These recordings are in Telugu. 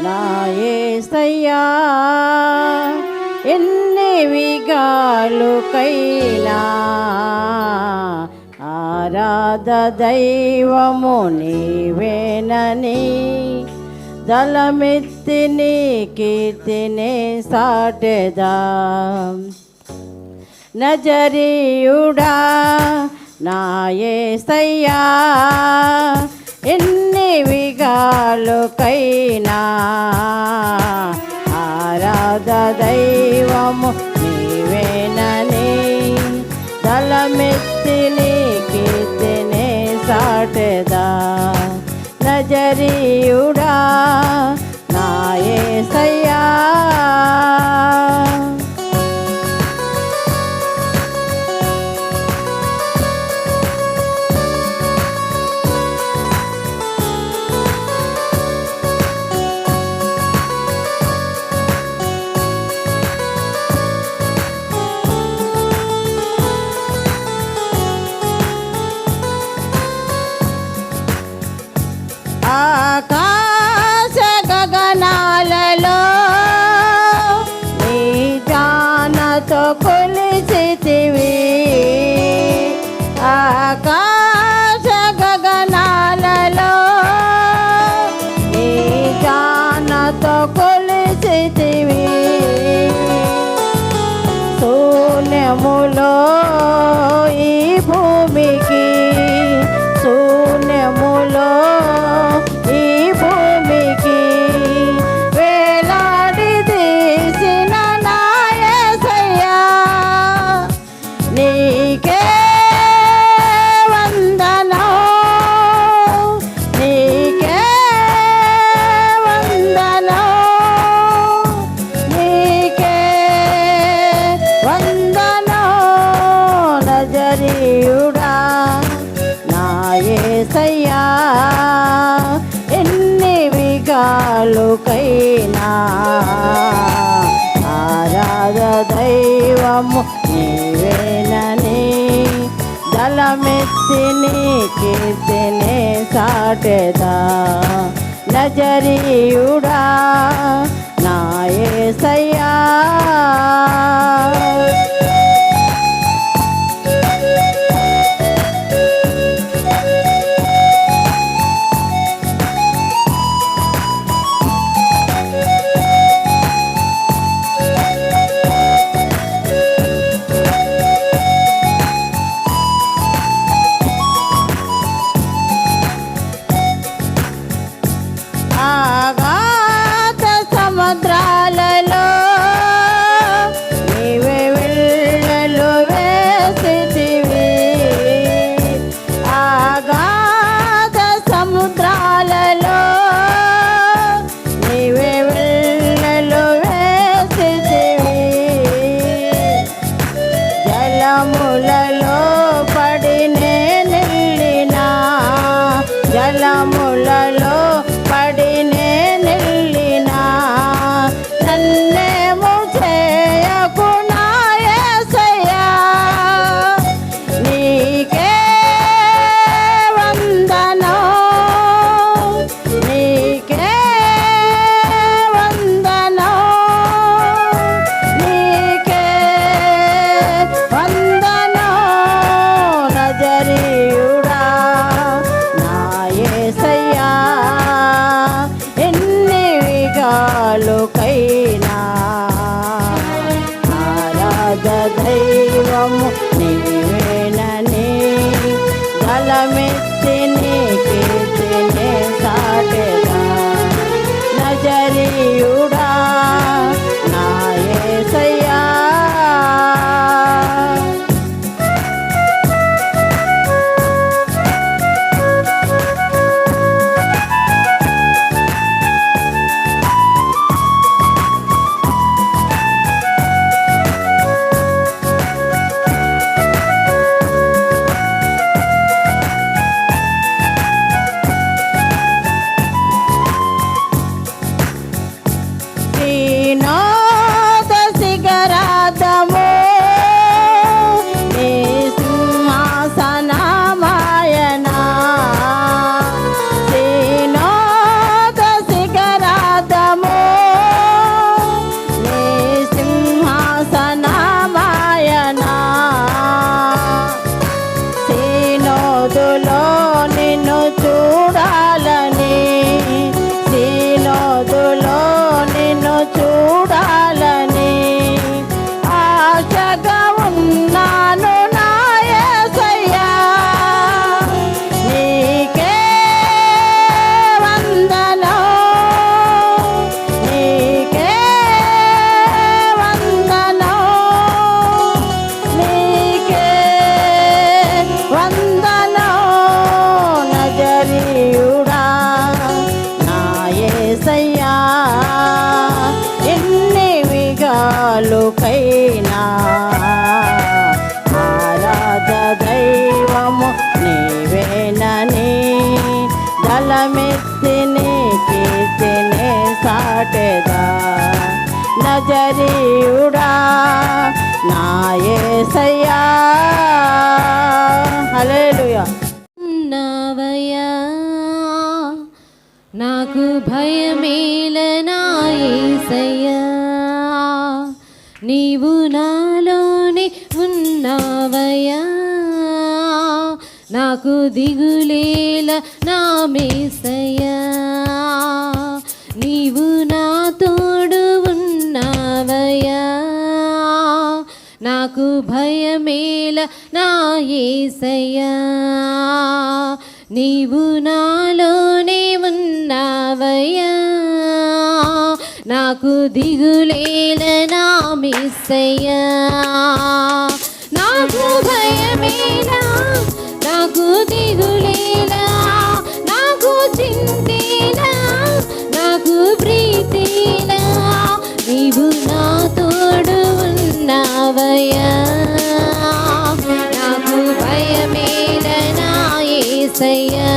నా యేసయ్యా ఎన్ని విగాలుకైనా ఆరాధ దైవము నీవేనని దళమెత్తి నీ కీర్తిని సాటెదా. నజరీయుడా నా యేసయ్యా ఎన్ని విగాలుకైనా ఆరాధ దైవము నీవేనని దళమెత్తి నీ కీర్తిని సాటెదా. నజరీయుడా నా యేసయ్యా ఆకాశ గగనాలలో నీ జానతో కొలిచితివి. ఆకాశ గగనాలలో నీ జానతో కొలిచితివి. శూన్యములో ఈ భూమికి శూన్యములో ఈ భూమికి వేలాడి తీసిన నా యేసయ్యా నీకే వందనం నీకే వందనం నీకే వందనం. నజరీయుడా నా యేసయ్యా ఎన్ని విగాలుకైనా ఆరాధ దైవము నీవేనని దళమెత్తి నీ కీర్తిని సాటెదా. నజరీయుడా నా యేసయ్యా ఆగాధ సముద్రాలలో నీవే వెళ్ళలు వేసితివి. ఆగాధ సముద్రాలలో నీవే వెళ్ళలు వేసితివి. జలములలో పడి నే నిల్లినా జలములలో పడి నే నిల్లినా నన్నేమో చేయకు నా యేసయ్యా నీకే వందనం నీకే వందనం నీకే వందనం. నజరీయుడా నా యేసయ్యా ఎన్ని విగాలుకైనా ఆరాధ దైవము నీవేనని దళమెత్తి నీ కీర్తిని సాటెదా. నజరీయుడా నా యేసయ్యా ఉన్నావయ్యా ఎన్ని విగాలుకైనా ఆరాధ దైవము నీవేనని దళమెత్తి నీ కీర్తిని సాటెదా నజరీయుడా నా యేసయ్యా హల్లెలూయా. ఉన్నావయ్యా నాకు భయమేల నా యేసయ్యా నీవు నాలోనే ఉన్నావయ్యా నాకు దిగులేల నా మేసయ్యా నీవు నా తోడు ఉన్నావయ్యా నాకు భయమేల నా యేసయ్యా నీవు నాలోనే ఉన్నావయ్యా నాకు దిగులేల నా మేసయ్యా నాకు భయమేలా నాకు దిగులేలా నాకు చింతేలా నాకు ప్రీతిలా నీవు నా తోడు ఉన్నావయ్యా నాకు భయమేల నా యేసయ్యా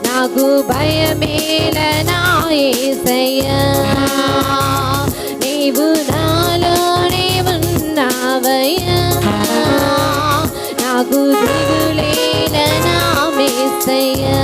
నాకు భయమేల నా యేసయ్యా నీవు నాలోనే ఉన్నావయ్యా నాకు దిగులేల నా మేసయ్యా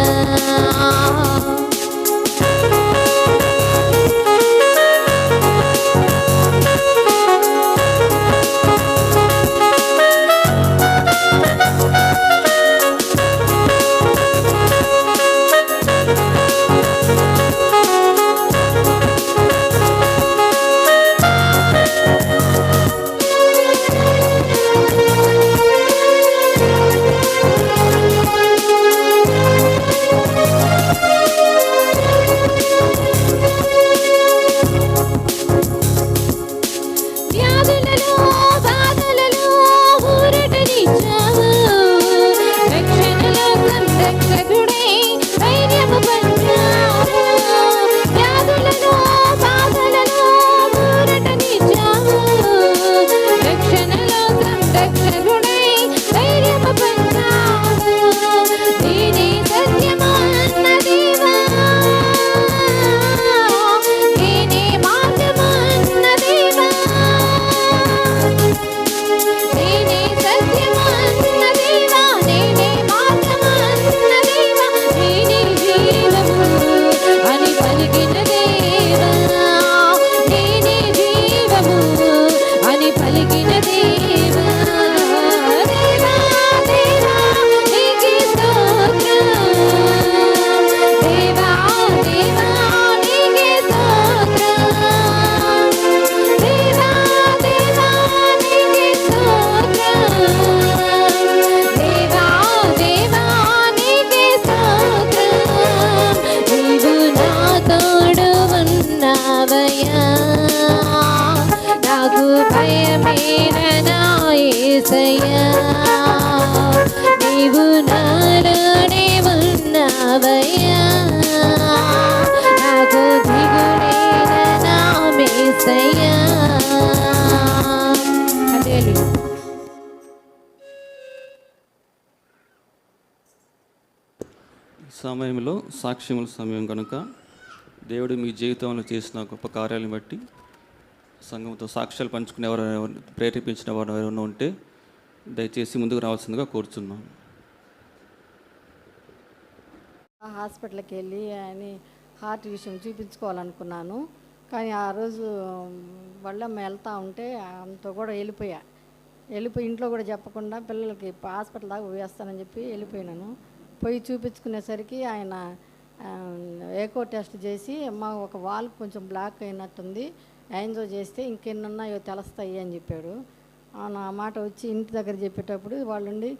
సమయంలో సాక్ష్యముల సమయం కనుక దేవుడు మీ జీవితంలో చేసిన గొప్ప కార్యాలను బట్టి సంఘంతో సాక్ష్యాలు పంచుకునే ఎవరు ప్రేరేపించిన వారు ఎవరైనా ఉంటే దయచేసి ముందుకు రావాల్సిందిగా కోరుచున్నాం. హాస్పిటల్కి వెళ్ళి ఆయన హార్ట్ విషయం చూపించుకోవాలనుకున్నాను. కానీ ఆ రోజు వాళ్ళమ్మ వెళ్తూ ఉంటే అంతా కూడా వెళ్ళిపోయి ఇంట్లో కూడా చెప్పకుండా పిల్లలకి హాస్పిటల్ దాకా పోయేస్తానని చెప్పి వెళ్ళిపోయినాను. పోయి చూపించుకునేసరికి ఆయన ఏకో టెస్ట్ చేసి ఒక వాల్ కొంచెం బ్లాక్ అయినట్టుంది, యాంజో చేస్తే ఇంకెన్నున్నాయో తెలుస్తాయి అని చెప్పాడు. నా మాట వచ్చి ఇంటి దగ్గర చెప్పేటప్పుడు వాళ్ళుండి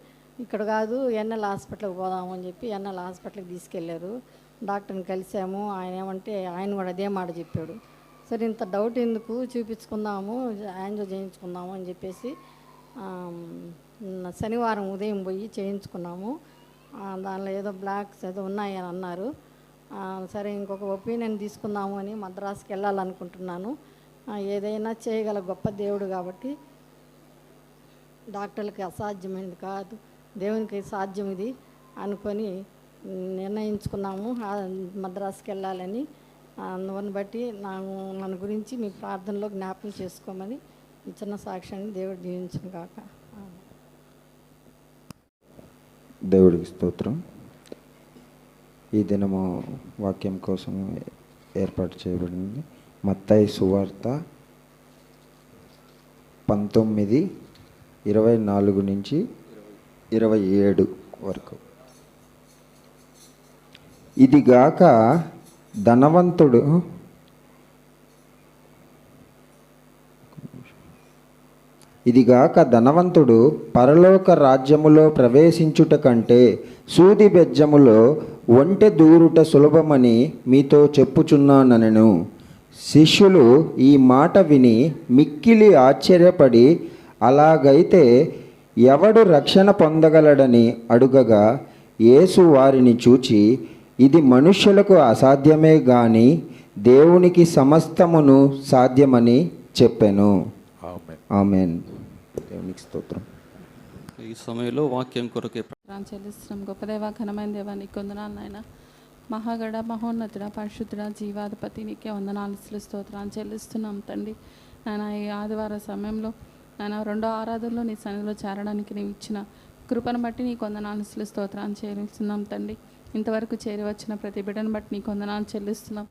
ఇక్కడ కాదు ఎన్ఎల్ హాస్పిటల్కి పోదాము అని చెప్పి ఎన్ఎల్ హాస్పిటల్కి తీసుకెళ్ళారు. డాక్టర్ని కలిసాము. ఆయన ఏమంటే ఆయన కూడా అదే మాట చెప్పాడు. సరే ఇంత డౌట్ ఎందుకు, చూపించుకుందాము, యాంజో చేయించుకుందాము అని చెప్పేసి శనివారం ఉదయం పోయి చేయించుకున్నాము. దానిలో ఏదో బ్లాక్స్ ఏదో ఉన్నాయని అన్నారు. సరే ఇంకొక ఒపీనియన్ తీసుకుందాము అని మద్రాసుకి వెళ్ళాలనుకుంటున్నాను. ఏదైనా చేయగల గొప్ప దేవుడు కాబట్టి డాక్టర్లకి అసాధ్యమైనది కాదు, దేవునికి సాధ్యం ఇది అనుకొని నిర్ణయించుకున్నాము మద్రాసుకి వెళ్ళాలని. అందువని బట్టి నన్ను గురించి మీ ప్రార్థనలో జ్ఞాపకం చేసుకోమని ఈ చిన్న సాక్ష్యాన్ని దేవుడు దీవించును కాక. దేవుడికి స్తోత్రం. ఈ దినము వాక్యం కోసం ఏర్పాటు చేయబడింది. మత్తయి సువార్త 19:24 నుంచి 27 వరకు. ఇదిగాక ధనవంతుడు పరలోక రాజ్యములో ప్రవేశించుట కంటే సూది బెజ్జములో ఒంటె దూరుట సులభమని మీతో చెప్పుచున్నానెను. శిష్యులు ఈ మాట విని మిక్కిలి ఆశ్చర్యపడి, అలాగైతే ఎవడు రక్షణ పొందగలడని అడుగగా, యేసు వారిని చూచి, ఇది మనుష్యులకు అసాధ్యమే గాని దేవునికి సమస్తమును సాధ్యమని చెప్పెను. ఆమేన్. దేవునికి స్తోత్రం. ఈ సమయంలో వాక్యం కొరకే చెల్లిస్తున్నాం. గొప్ప దేవ, ఘనమైన దేవ, నీకు వందనాలు నాయన. మహాగడ, మహోన్నతుడ, పరిశుద్ధుడ, జీవాధిపతి, నీకే వందనాలు స్తోత్రాన్ని చెల్లిస్తున్నాం తండ్రి. నాయన ఈ ఆదివార సమయంలో నాయన రెండో ఆరాధనలో నీ సన్నిధిలో చేరడానికి నీవు ఇచ్చిన కృపను బట్టి నీకు వందనాలు స్తోత్రాన్ని చెల్లిస్తున్నాం తండ్రి. ఇంతవరకు చేరి వచ్చిన ప్రతి బిడ్డను బట్టి నీకు వందనాలు చెల్లిస్తున్నాం.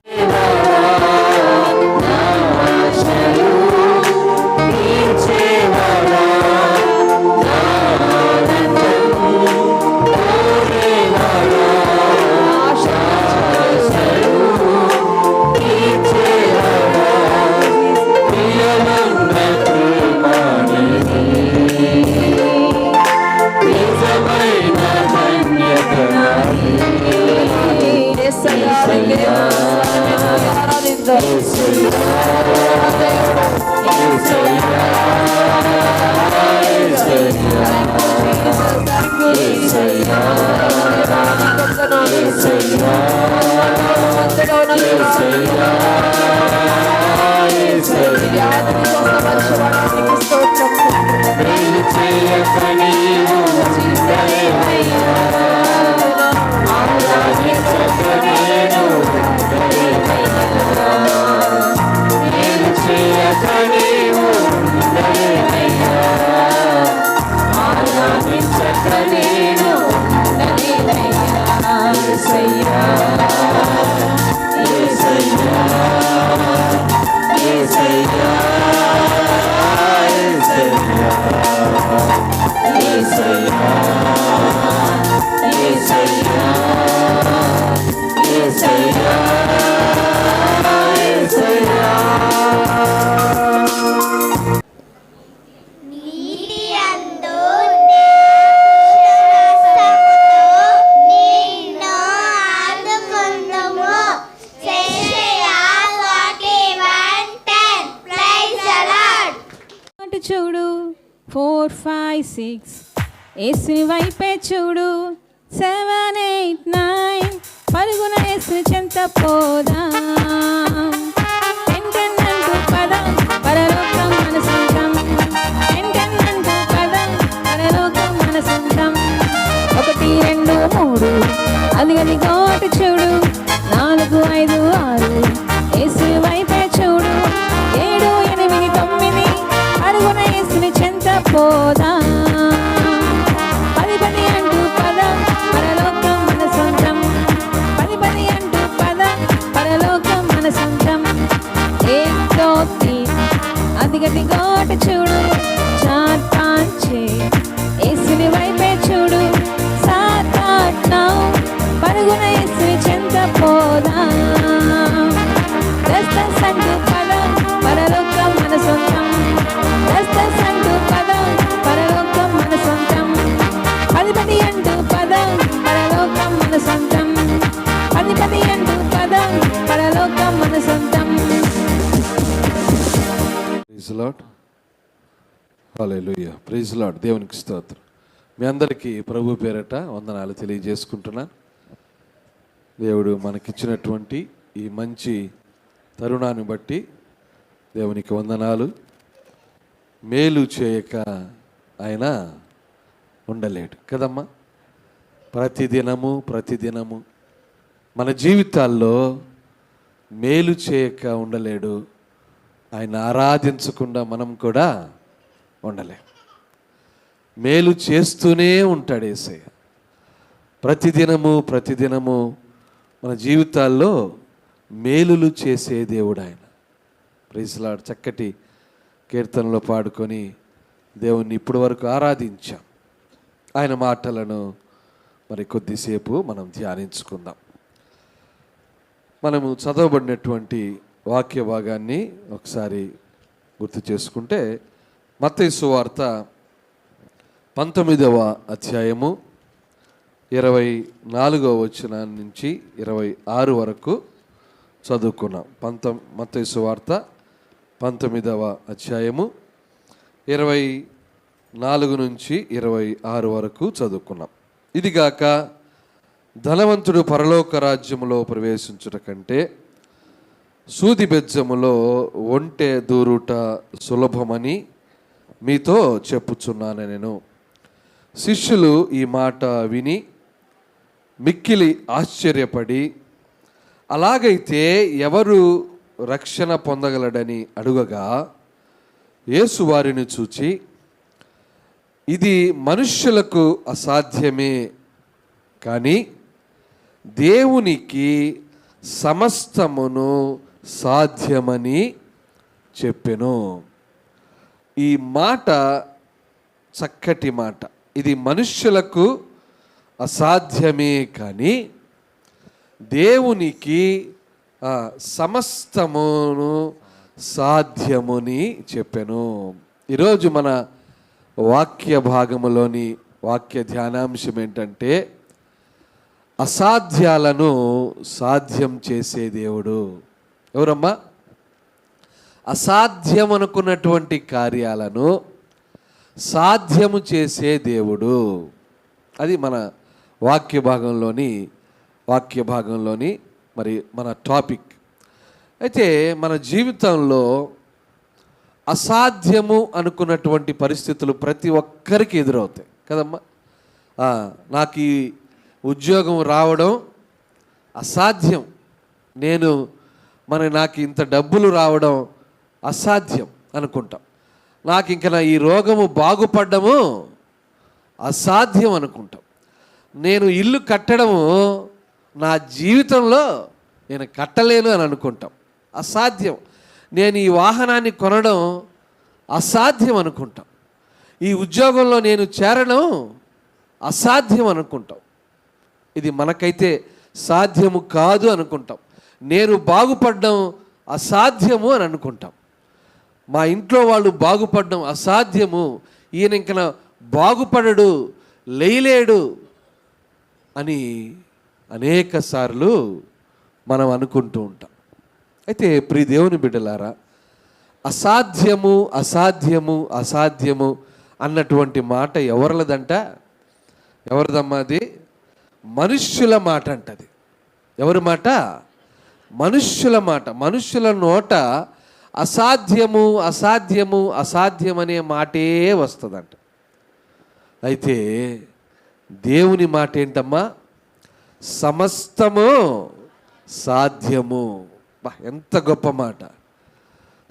చూడు 4, 5, 6 యేసుని వైపే చూడు 7, 8, 9 పరుగున యేసు చెంత పోదా. 10 అంటూ పదం పరలోకం మన సొంతం. 10 అంటూ పదం పరలోకం మన సొంతం. 1, 2, 3 అదిగదిగో అటు చూడు 4, 5, 6 యేసు వైపే చూడు 7, 8, 9 అడుగున యేసుని చెంత పోదా 10 అంటూ పద పరలోకం మన సొంతం 10 అంటూ పద పరలోకం మన సొంతం 1, 2, 3 అదిగదిగో అటు చూడు 4, 5, 6 యేసుని వైపే చూడు 7, 8, 9 పరుగున యేసుని చెంత పోదా 10 అంటూ పద పరలోకం మన సొంతం 10 అంటూ పద పరలోకం మన సొంతం 10 అంటూ పద పరలోకం మన సొంతం 10 అంటూ పద పరలోకం మన సొంతం. Praise lord, hallelujah. Praise lord. దేవునికి స్తోత్రం. మీ అందరికీ ప్రభు పేరట వందనాలు తెలియజేసుకుంటున్నాను. దేవుడు మనకిచ్చినటువంటి ఈ మంచి తరుణాన్ని బట్టి దేవునికి వందనాలు. మేలు చేయక ఆయన ఉండలేడు కదమ్మా. ప్రతిదినము మన జీవితాల్లో మేలు చేయక ఉండలేడు. ఆయన ఆరాధించకుండా మనం కూడా ఉండలేం. మేలు చేస్తూనే ఉంటాడు యేసయ్య. ప్రతిదినము మన జీవితాల్లో మేలులు చేసే దేవుడు ఆయన. Praise lord. చక్కటి కీర్తనలో పాడుకొని దేవుణ్ణి ఇప్పటి వరకు ఆరాధించాం. ఆయన మాటలను మరి కొద్దిసేపు మనం ధ్యానించుకుందాం. మనము చదవబడినటువంటి వాక్య భాగాన్ని ఒకసారి గుర్తు చేసుకుంటే మత్తయి సువార్త 19వ అధ్యాయము 24వ వచనం నుంచి 26 వరకు చదువుకున్నాం. మత్తయి సువార్త 19వ అధ్యాయము 24 నుంచి 26 వరకు చదువుకున్నాం. ఇదిగాక ధనవంతుడు పరలోక రాజ్యములో ప్రవేశించుట కంటే సూది బెజ్జములో ఒంటె దూరుట సులభమని మీతో చెప్పుచున్నాను నేను. శిష్యులు ఈ మాట విని మిక్కిలి ఆశ్చర్యపడి, అలాగైతే ఎవరు రక్షణ పొందగలడని అడుగగా, యేసు వారిని చూచి, ఇది మనుష్యులకు అసాధ్యమే, కానీ దేవునికి సమస్తమును సాధ్యమని చెప్పెను. ఈ మాట చక్కటి మాట. ఇది మనుష్యులకు అసాధ్యమే కానీ దేవునికి సమస్తమును సాధ్యముని చెప్పెను. ఈరోజు మన వాక్య భాగములోని వాక్య ధ్యానాంశం ఏంటంటే, అసాధ్యాలను సాధ్యం చేసే దేవుడు. ఎవరమ్మా? అసాధ్యం అనుకున్నటువంటి కార్యాలను సాధ్యము చేసే దేవుడు. అది మన వాక్య భాగంలోని మరి మన టాపిక్. అయితే మన జీవితంలో అసాధ్యము అనుకున్నటువంటి పరిస్థితులు ప్రతి ఒక్కరికి ఎదురవుతాయి కదమ్మా. నాకు ఈ ఉద్యోగం రావడం అసాధ్యం, నాకు ఇంత డబ్బులు రావడం అసాధ్యం అనుకుంటాం. నాకు ఇంక నా ఈ రోగము బాగుపడ్డము అసాధ్యం అనుకుంటాం. నేను ఇల్లు కట్టడము నా జీవితంలో నేను కట్టలేను అని అనుకుంటాం, అసాధ్యం. నేను ఈ వాహనాన్ని కొనడం అసాధ్యం అనుకుంటాం. ఈ ఉద్యోగంలో నేను చేరడం అసాధ్యం అనుకుంటాం. ఇది మనకైతే సాధ్యము కాదు అనుకుంటాం. నేను బాగుపడడం అసాధ్యము అని అనుకుంటాం. మా ఇంట్లో వాళ్ళు బాగుపడడం అసాధ్యము, ఈయన ఇంక బాగుపడడు, లేయలేడు అని అనేక సార్లు మనం అనుకుంటూ ఉంటాం. అయితే ప్రియ దేవుని బిడ్డలారా, అసాధ్యము అన్నటువంటి మాట ఎవరిదమ్మా? అది మనుష్యుల మాట అంటది. ఎవరి మాట? మనుష్యుల మాట. మనుష్యుల నోట అసాధ్యం అనే మాటే వస్తుందంట. అయితే దేవుని మాట ఏంటమ్మా? సమస్తము సాధ్యము. ఎంత గొప్ప మాట!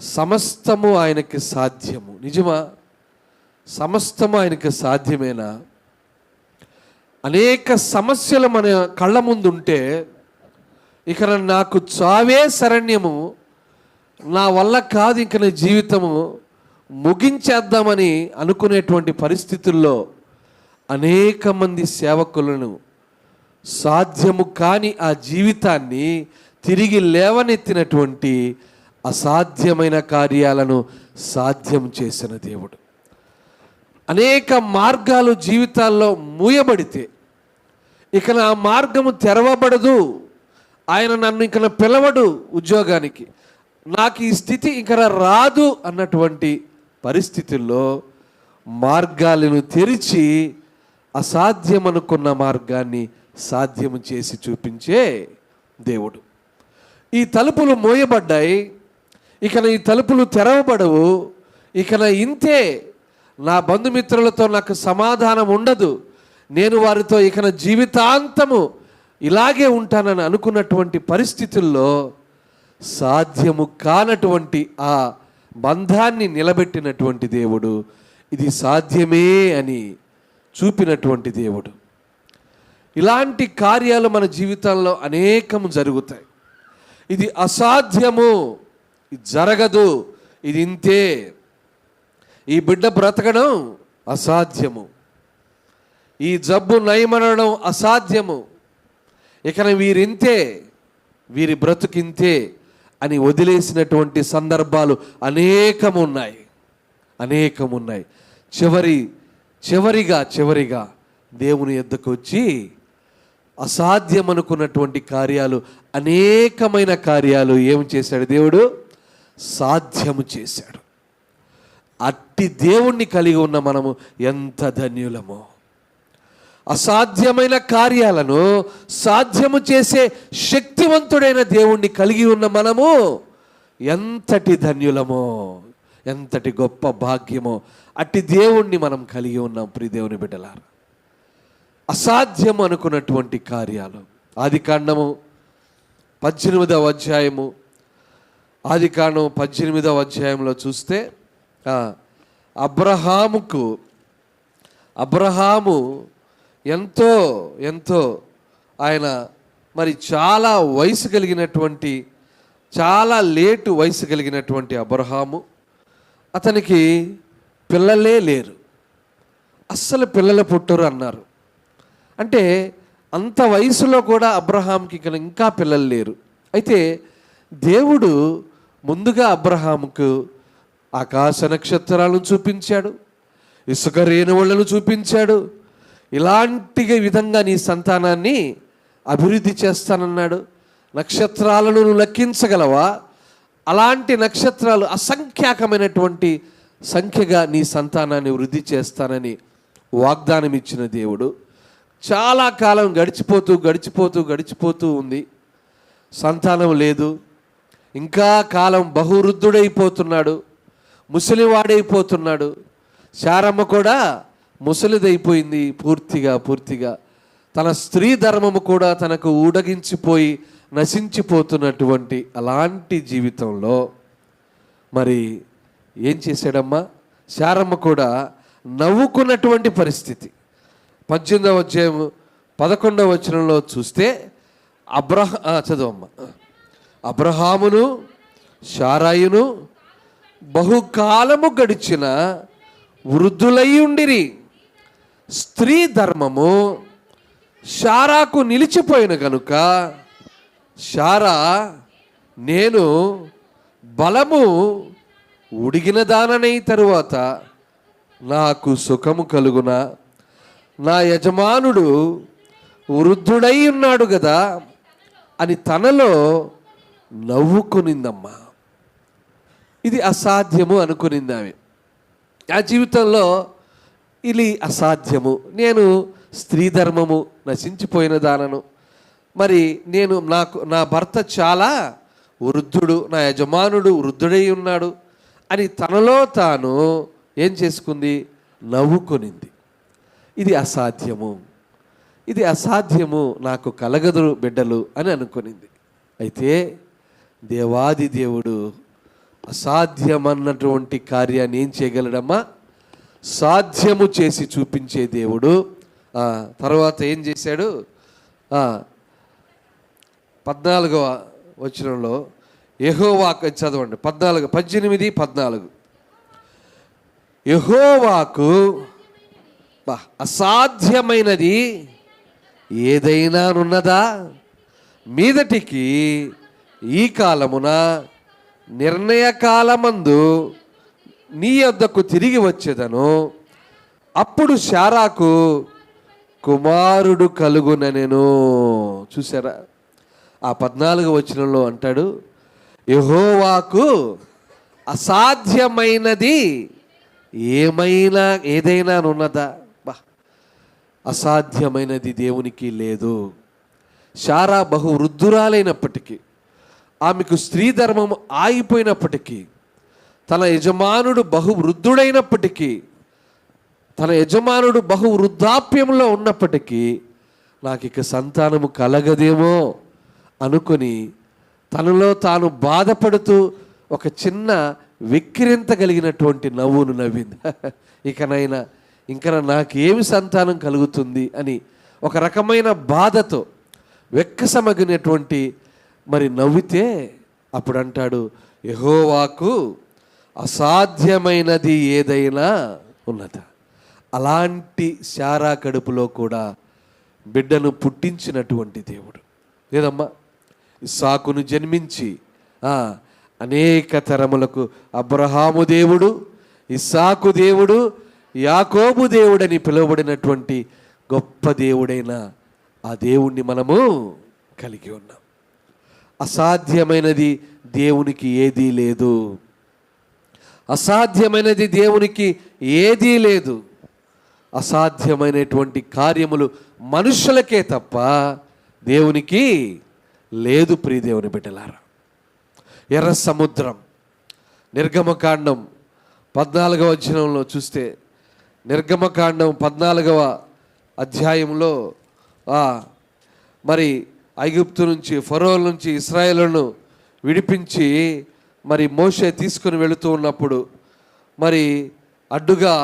సమస్తము ఆయనకి సాధ్యము. నిజమా? సమస్తము ఆయనకి సాధ్యమేనా? అనేక సమస్యలు మన కళ్ళ ముందు ఉంటే ఇక నాకు చావే శరణ్యము, నా వల్ల కాదు ఇంక నా జీవితము ముగించేద్దామని అనుకునేటువంటి పరిస్థితుల్లో అనేక మంది సేవకులను సాధ్యము కాని ఆ జీవితాన్ని తిరిగి లేవనెత్తినటువంటి అసాధ్యమైన కార్యాలను సాధ్యం చేసిన దేవుడు. అనేక మార్గాలు జీవితాల్లో మూయబడితే ఇక నా మార్గము తెరవబడదు, ఆయన నన్ను ఇంక పిలవడు ఉద్యోగానికి, నాకు ఈ స్థితి ఇంక రాదు అన్నటువంటి పరిస్థితుల్లో మార్గాలను తెరిచి అసాధ్యం అనుకున్న మార్గాన్ని సాధ్యం చేసి చూపించే దేవుడు. ఈ తలుపులు మోయబడ్డాయి, ఇక ఈ తలుపులు తెరవబడవు, ఇక ఇంతే, నా బంధుమిత్రులతో నాకు సమాధానం ఉండదు, నేను వారితో ఇక జీవితాంతము ఇలాగే ఉంటానని అనుకున్నటువంటి పరిస్థితుల్లో సాధ్యము కానటువంటి ఆ బంధాన్ని నిలబెట్టినటువంటి దేవుడు, ఇది సాధ్యమే అని చూపినటువంటి దేవుడు. ఇలాంటి కార్యాలు మన జీవితాల్లో అనేకము జరుగుతాయి. ఇది అసాధ్యము, ఇది జరగదు, ఇది ఇంతే, ఈ బిడ్డ బ్రతకడం అసాధ్యము, ఈ జబ్బు నయమనడం అసాధ్యము, ఇక వీరింతే, వీరి బ్రతుకింతే అని వదిలేసినటువంటి సందర్భాలు అనేకమున్నాయి. చివరిగా దేవుని యొద్దకు వచ్చి అసాధ్యం అనుకున్నటువంటి కార్యాలు, అనేకమైన కార్యాలు ఏం చేశాడు దేవుడు? సాధ్యము చేశాడు. అట్టి దేవుణ్ణి కలిగి ఉన్న మనము ఎంత ధన్యులమో! అసాధ్యమైన కార్యాలను సాధ్యము చేసే శక్తివంతుడైన దేవుణ్ణి కలిగి ఉన్న మనము ఎంతటి ధన్యులమో, ఎంతటి గొప్ప భాగ్యమో! అట్టి దేవుణ్ణి మనం కలిగి ఉన్నాం. ప్రియ దేవుని బిడ్డలారా, అసాధ్యం అనుకున్నటువంటి కార్యాలు ఆదికాండము 18వ అధ్యాయము, ఆదికాండం 18వ అధ్యాయంలో చూస్తే అబ్రహాము ఎంతో ఆయన మరి చాలా వయసు కలిగినటువంటి, చాలా లేటు వయసు కలిగినటువంటి అబ్రహాము, అతనికి పిల్లలే లేరు, అస్సలు పిల్లలు పుట్టరు అన్నారు. అంటే అంత వయసులో కూడా అబ్రహాంకి ఇంకా పిల్లలు లేరు. అయితే దేవుడు ముందుగా అబ్రహాముకు ఆకాశ నక్షత్రాలను చూపించాడు, ఇసుక రేణువులను చూపించాడు. ఇలాంటి విధంగా నీ సంతానాన్ని అభివృద్ధి చేస్తానన్నాడు. నక్షత్రాలను నువ్వు లెక్కించగలవా? అలాంటి నక్షత్రాలు అసంఖ్యాకమైనటువంటి సంఖ్యగా నీ సంతానాన్ని వృద్ధి చేస్తానని వాగ్దానం ఇచ్చిన దేవుడు చాలా కాలం గడిచిపోతూ ఉంది. సంతానం లేదు, ఇంకా కాలం బహువృద్ధుడైపోతున్నాడు, ముసలివాడైపోతున్నాడు. శారమ్మ కూడా ముసలిదైపోయింది పూర్తిగా. తన స్త్రీ ధర్మము కూడా తనకు ఊడగించిపోయి నశించిపోతున్నటువంటి అలాంటి జీవితంలో మరి ఏం చేశాడమ్మా? శారమ్మ కూడా నవ్వుకున్నటువంటి పరిస్థితి. 18వ అధ్యాయం 11వ వచనంలో చూస్తే చదవమ్మా. అబ్రహామును శారాయును బహుకాలము గడిచిన వృద్ధులై ఉండిరి. స్త్రీ ధర్మము శారాకు నిలిచిపోయిన గనుక శారా నేను బలము ఉడిగిన దాననై తరువాత నాకు సుఖము కలుగునా, నా యజమానుడు వృద్ధుడై ఉన్నాడు కదా అని తనలో నవ్వుకునిందమ్మా. ఇది అసాధ్యము అనుకునింది ఆమె. ఆ జీవితంలో ఇది అసాధ్యము, నేను స్త్రీ ధర్మము నశించిపోయిన దానను, మరి నా భర్త చాలా వృద్ధుడు, నా యజమానుడు వృద్ధుడై ఉన్నాడు అని తనలో తాను ఏం చేసుకుంది? నవ్వుకొనింది. ఇది అసాధ్యము, ఇది అసాధ్యము, నాకు కలగదు బిడ్డలు అని అనుకునింది. అయితే దేవాది దేవుడు అసాధ్యమన్నటువంటి కార్యాన్ని ఏం చేయగలడమ్మా? సాధ్యము చేసి చూపించే దేవుడు. తర్వాత ఏం చేశాడు? 14వ వచనంలో యెహోవాకు, చదవండి 18-14. యెహోవాకు అసాధ్యమైనది ఏదైనానున్నదా? మీదటికి ఈ కాలమున నిర్ణయకాలమందు నీ యొద్దకు తిరిగి వచ్చేదను, అప్పుడు శారాకు కుమారుడు కలుగుననెను. చూసారా? ఆ 14వ వచనంలో అంటాడు, యెహోవాకు అసాధ్యమైనది ఏదైనా ఉన్నదా? అసాధ్యమైనది దేవునికి లేదు. శారా బహు వృద్ధురాలైనప్పటికీ, ఆమెకు స్త్రీ ధర్మం ఆగిపోయినప్పటికీ, తన యజమానుడు బహు వృద్ధుడైనప్పటికీ, తన యజమానుడు బహు వృద్ధాప్యంలో ఉన్నప్పటికీ నాకు ఇక సంతానము కలగదేమో అనుకొని తనలో తాను బాధపడుతూ ఒక చిన్న వెక్కిరింతగలిగినటువంటి నవ్వును నవ్వింది. ఇకనైనా ఇంకా నాకేమి సంతానం కలుగుతుంది అని ఒక రకమైన బాధతో వెక్కసమగినటువంటి మరి నవ్వితే, అప్పుడు అంటాడు, యెహోవాకు అసాధ్యమైనది ఏదైనా ఉన్నదా? అలాంటి శారా కడుపులో కూడా బిడ్డను పుట్టించినటువంటి దేవుడు. లేదమ్మా, ఇస్సాకును జన్మించి అనేక తరములకు అబ్రహాము దేవుడు, ఇస్సాకు దేవుడు, యాకోబు దేవుడని పిలువబడినటువంటి గొప్ప దేవుడైన ఆ దేవుణ్ణి మనము కలిగి ఉన్నాం. అసాధ్యమైనది దేవునికి ఏదీ లేదు. అసాధ్యమైనది దేవునికి ఏదీ లేదు. అసాధ్యమైనటువంటి కార్యములు మనుషులకే తప్ప దేవునికి లేదు. ప్రియదేవుని బిడ్డలారా, ఎర్ర సముద్రం, నిర్గమకాండం 14వ వచనంలో చూస్తే, నిర్గమకాండం 14వ అధ్యాయంలో మరి ఐగుప్తు నుంచి, ఫరోల నుంచి ఇశ్రాయేలును విడిపించి మరి మోషే తీసుకుని వెళుతూ ఉన్నప్పుడు మరి అడ్డుగా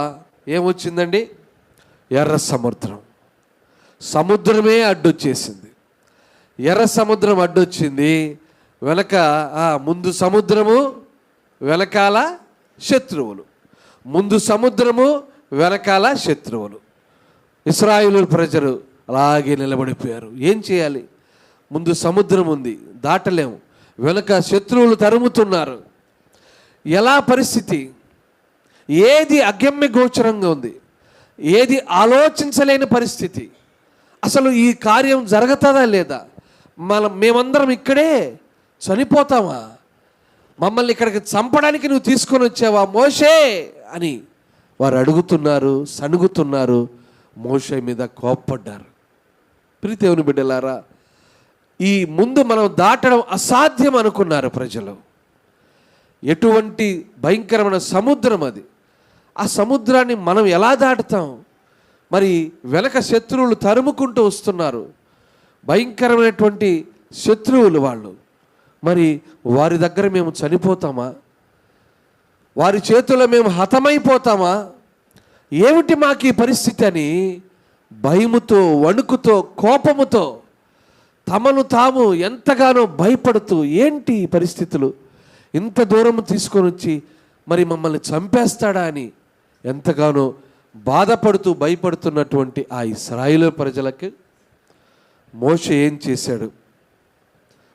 ఏమొచ్చిందండి? ఎర్ర సముద్రం. సముద్రమే అడ్డొచ్చేసింది. ఎర్ర సముద్రం అడ్డొచ్చింది. వెనక ముందు సముద్రము, వెనకాల శత్రువులు. ముందు సముద్రము, వెనకాల శత్రువులు. ఇశ్రాయేలు ప్రజలు అలాగే నిలబడిపోయారు. ఏం చేయాలి? ముందు సముద్రం ఉంది, దాటలేము. వెనక శత్రువులు తరుముతున్నారు. ఎలా పరిస్థితి? ఏది అగమ్య గోచరంగా ఉంది, ఏది ఆలోచించలేని పరిస్థితి. అసలు ఈ కార్యం జరుగుతుందా లేదా? మేమందరం ఇక్కడే చనిపోతామా? మమ్మల్ని ఇక్కడికి చంపడానికి నువ్వు తీసుకొని వచ్చావా మోషే అని వారు అడుగుతున్నారు, సణుగుతున్నారు, మోషే మీద కోప్పడ్డారు. ప్రియదేవుని బిడ్డలారా, ఈ ముందు మనం దాటడం అసాధ్యం అనుకున్నారు ప్రజలు. ఎటువంటి భయంకరమైన సముద్రం అది. ఆ సముద్రాన్ని మనం ఎలా దాటుతాం? మరి వెనక శత్రువులు తరుముకుంటూ వస్తున్నారు. భయంకరమైనటువంటి శత్రువులు వాళ్ళు. మరి వారి దగ్గర మేము చనిపోతామా? వారి చేతుల్లో మేము హతమైపోతామా? ఏమిటి మాకు ఈ పరిస్థితి అని భయముతో, వణుకుతో, కోపముతో తమను తాము ఎంతగానో భయపడుతూ, ఏంటి పరిస్థితులు, ఇంత దూరం తీసుకొని వచ్చి మరి మమ్మల్ని చంపేస్తాడా అని ఎంతగానో బాధపడుతూ భయపడుతున్నటువంటి ఆ ఇశ్రాయేలు ప్రజలకి మోషే ఏం చేశాడు?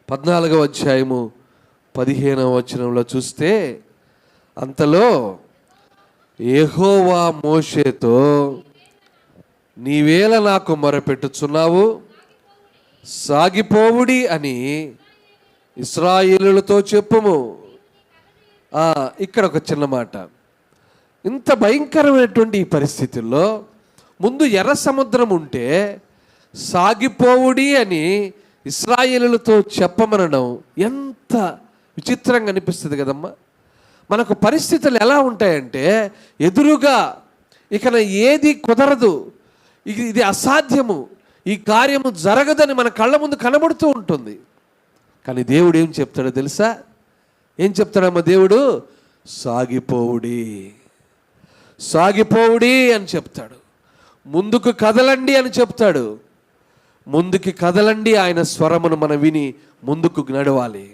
14వ అధ్యాయము 15వ వచనంలో చూస్తే, అంతలో యెహోవా మోషేతో, నీవేళ నాకు మొరపెట్టుచున్నావు, సాగిపోవుడి అని ఇశ్రాయేలులతో చెప్పుము. ఇక్కడ ఒక చిన్న మాట. ఇంత భయంకరమైనటువంటి ఈ పరిస్థితుల్లో ముందు ఎర్ర సముద్రం ఉంటే సాగిపోవుడి అని ఇశ్రాయేలులతో చెప్పమనడం ఎంత విచిత్రంగా అనిపిస్తుంది కదమ్మా. మనకు పరిస్థితులు ఎలా ఉంటాయంటే, ఎదురుగా ఇక ఏది కుదరదు, ఇది అసాధ్యము, ఈ కార్యము జరగదని మన కళ్ళ ముందు కనబడుతూ ఉంటుంది. కానీ దేవుడు ఏం చెప్తాడో తెలుసా? ఏం చెప్తాడమ్మా దేవుడు? సాగిపోవుడి, సాగిపోవుడి అని చెప్తాడు. ముందుకు కదలండి అని చెప్తాడు. ముందుకి కదలండి, ఆయన స్వరమును మనం విని ముందుకు నడవాలి.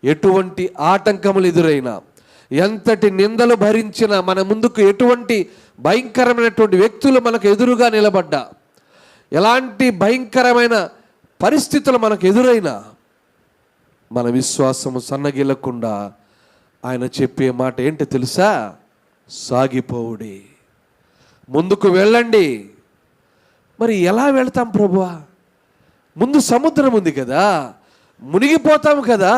ఎటువంటి ఆటంకములు ఎదురైనా, ఎంతటి నిందలు భరించినా, మన ముందుకు ఎటువంటి భయంకరమైనటువంటి వ్యక్తులు మనకు ఎదురుగా నిలబడ్డా, ఎలాంటి భయంకరమైన పరిస్థితులు మనకు ఎదురైనా, మన విశ్వాసము సన్నగిల్లకుండా ఆయన చెప్పే మాట ఏంటో తెలుసా? సాగిపోవుడి, ముందుకు వెళ్ళండి. మరి ఎలా వెళ్తాం ప్రభువా? ముందు సముద్రం ఉంది కదా, మునిగిపోతాం కదా,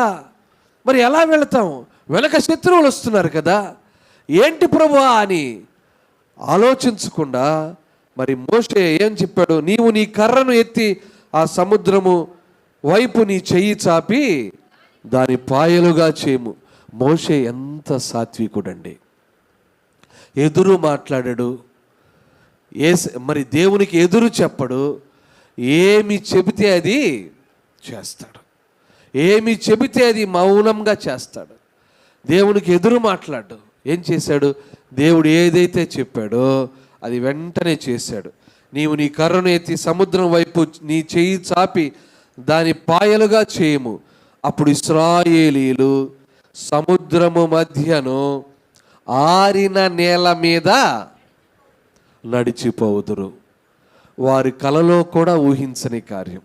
మరి ఎలా వెళతాం? వెనక శత్రువులు వస్తున్నారు కదా, ఏంటి ప్రభువా అని ఆలోచించకుండా మరి మోషే ఏం చెప్పాడు? నీవు నీ కర్రను ఎత్తి ఆ సముద్రము వైపు నీ చెయ్యి చాపి దాని పాయలుగా చేయము. మోషే ఎంత సాత్వికుడండి, ఎదురు మాట్లాడాడు. మరి దేవునికి ఎదురు చెప్పడు, ఏమి చెబితే అది చేస్తాడు, ఏమి చెబితే అది మౌనంగా చేస్తాడు. దేవునికి ఎదురు మాట్లాడు. ఏం చేశాడు? దేవుడు ఏదైతే చెప్పాడో అది వెంటనే చేశాడు. నీవు నీ కర్రను ఎత్తి సముద్రం వైపు నీ చెయ్యి చాపి దాని పాయలుగా చేయము. అప్పుడు ఇశ్రాయేలీలు సముద్రము మధ్యను ఆరిన నేల మీద నడిచిపోవుదురు. వారి కలలో కూడా ఊహించని కార్యం,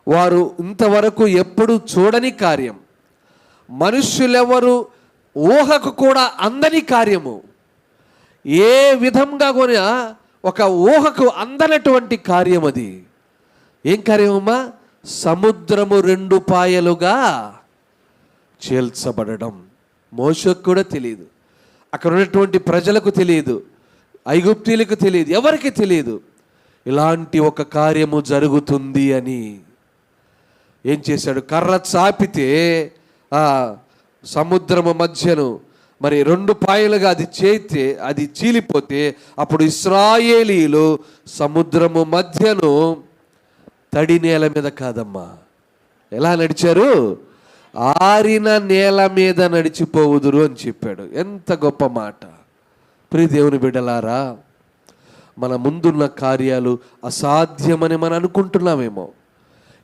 వారు ఇంతవరకు ఎప్పుడు చూడని కార్యం, మనుష్యులెవరు ఊహకు కూడా అందని కార్యము. ఏ విధంగా కూడా ఒక ఊహకు అందనటువంటి కార్యం అది. ఏం కార్యమమ్మా? సముద్రము 2 పాయలుగా చేల్చబడడం. మోషకు కూడా తెలియదు, అక్కడ ఉన్నటువంటి ప్రజలకు తెలియదు, ఐగుప్తీలకు తెలియదు, ఎవరికి తెలియదు ఇలాంటి ఒక కార్యము జరుగుతుంది అని. ఏం చేశాడు? కర్ర చాపితే ఆ సముద్రము మధ్యను మరి 2 పాయలుగా అది చేస్తే అది చీలిపోతే అప్పుడు ఇశ్రాయేలీలు సముద్రము మధ్యను తడి నేల మీద కాదమ్మా, ఎలా నడిచారు? ఆరిన నేల మీద నడిచిపోవుదురు అని చెప్పాడు. ఎంత గొప్ప మాట! ప్రియ దేవుని బిడ్డలారా, మన ముందున్న కార్యాలు అసాధ్యమని మనం అనుకుంటున్నామేమో.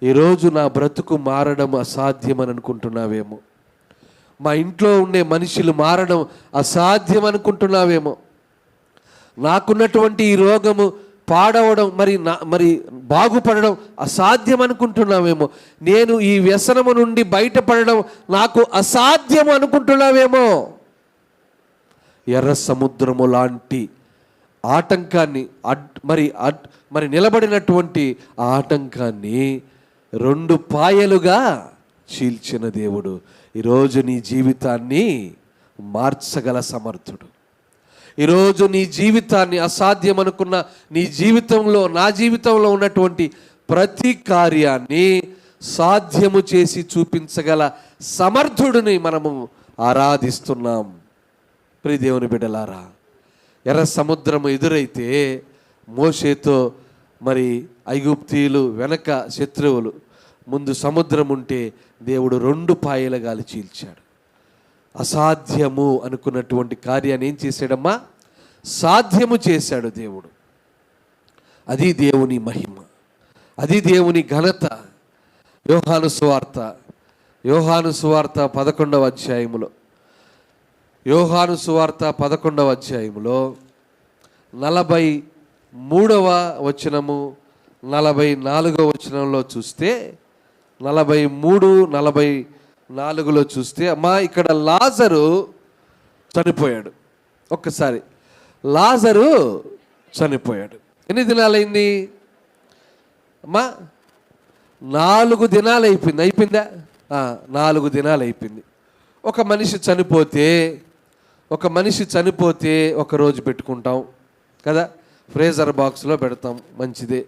ఈరోజు నా బ్రతుకు మారడం అసాధ్యమని అనుకుంటున్నావేమో. మా ఇంట్లో ఉండే మనుషులు మారడం అసాధ్యం అనుకుంటున్నావేమో. నాకున్నటువంటి ఈ రోగము పాడవడం మరి బాగుపడడం అసాధ్యం అనుకుంటున్నావేమో. నేను ఈ వ్యసనము నుండి బయటపడడం నాకు అసాధ్యం అనుకుంటున్నావేమో. ఎర్ర సముద్రము లాంటి ఆటంకాన్ని మరి నిలబడినటువంటి ఆటంకాన్ని 2 పాయలుగా చీల్చిన దేవుడు ఈరోజు నీ జీవితాన్ని మార్చగల సమర్థుడు. ఈరోజు నీ జీవితాన్ని అసాధ్యం అనుకున్న నీ జీవితంలో, నా జీవితంలో ఉన్నటువంటి ప్రతి కార్యాన్ని సాధ్యము చేసి చూపించగల సమర్థుడిని మనము ఆరాధిస్తున్నాం. ప్రియ దేవుని బిడ్డలారా, ఎర్ర సముద్రము ఎదురైతే మోషేతో మరి ఐగుప్తీయులు వెనక శత్రువులు, ముందు సముద్రం ఉంటే దేవుడు 2 పాయలుగా చీల్చాడు. అసాధ్యము అనుకున్నటువంటి కార్యాన్ని ఏం చేశాడమ్మా? సాధ్యము చేశాడు దేవుడు. అది దేవుని మహిమ, అది దేవుని ఘనత. యోహాను సువార్త 11వ అధ్యాయములో, యోహాను సువార్త 11వ అధ్యాయములో 43వ వచనము 44వ వచనంలో చూస్తే, 43, 44లో చూస్తే, అమ్మా ఇక్కడ లాజరు చనిపోయాడు. ఒక్కసారి లాజరు చనిపోయాడు. ఎన్ని దినాలైంది అమ్మా? 4 దినాలు అయిపోయింది. అయిపోయిందా? 4 దినాలు అయిపోయింది. ఒక మనిషి చనిపోతే ఒక రోజు పెట్టుకుంటాం కదా, ఫ్రేజర్ బాక్స్లో పెడతాం, మంచిదే.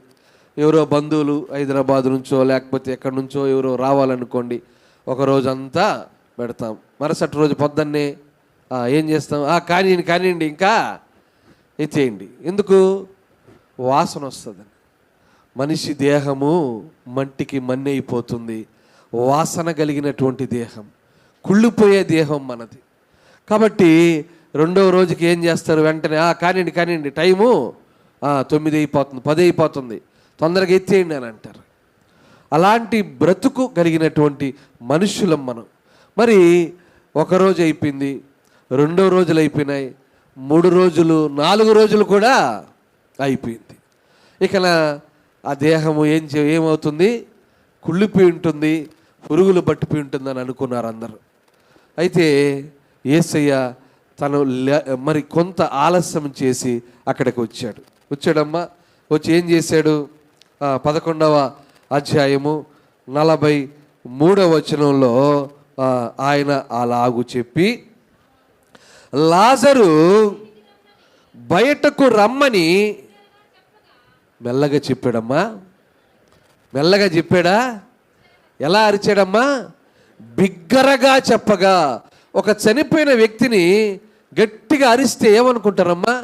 ఎవరో బంధువులు హైదరాబాద్ నుంచో లేకపోతే ఎక్కడి నుంచో ఎవరో రావాలనుకోండి, ఒక రోజంతా పెడతాం. మరుసటి రోజు పొద్దున్నే ఏం చేస్తాం? కానివ్వండి ఇంకా ఎత్తేయండి. ఎందుకు? వాసన వస్తుందని. మనిషి దేహము మట్టికి మన్ని అయిపోతుంది, వాసన కలిగినటువంటి దేహం, కుళ్ళిపోయే దేహం మనది. కాబట్టి రెండవ రోజుకి ఏం చేస్తారు, వెంటనే కానివ్వండి టైము 9 అయిపోతుంది, 10 అయిపోతుంది, తొందరగా ఎత్తేయండి అని అంటారు. అలాంటి బ్రతుకు కలిగినటువంటి మనుషులం మనం. మరి ఒకరోజు అయిపోయింది, 2 రోజులు అయిపోయినాయి, 3 రోజులు, 4 రోజులు కూడా అయిపోయింది. ఇక ఆ దేహము ఏమవుతుంది, కుళ్ళిపోయి ఉంటుంది, పురుగులు పట్టిపోయి ఉంటుందని అనుకున్నారు అందరూ. అయితే యేసయ్య తను మరి కొంత ఆలస్యం చేసి అక్కడికి వచ్చాడమ్మా. వచ్చి ఏం చేశాడు, 11వ అధ్యాయము 43వ వచనంలో ఆయన అలాగు చెప్పి, లాజరు బయటకు రమ్మని మెల్లగా చెప్పాడమ్మా. మెల్లగా చెప్పాడా? ఎలా అరిచాడమ్మా? బిగ్గరగా చెప్పగా. ఒక చనిపోయిన వ్యక్తిని గట్టిగా అరిస్తే ఏమనుకుంటారమ్మా?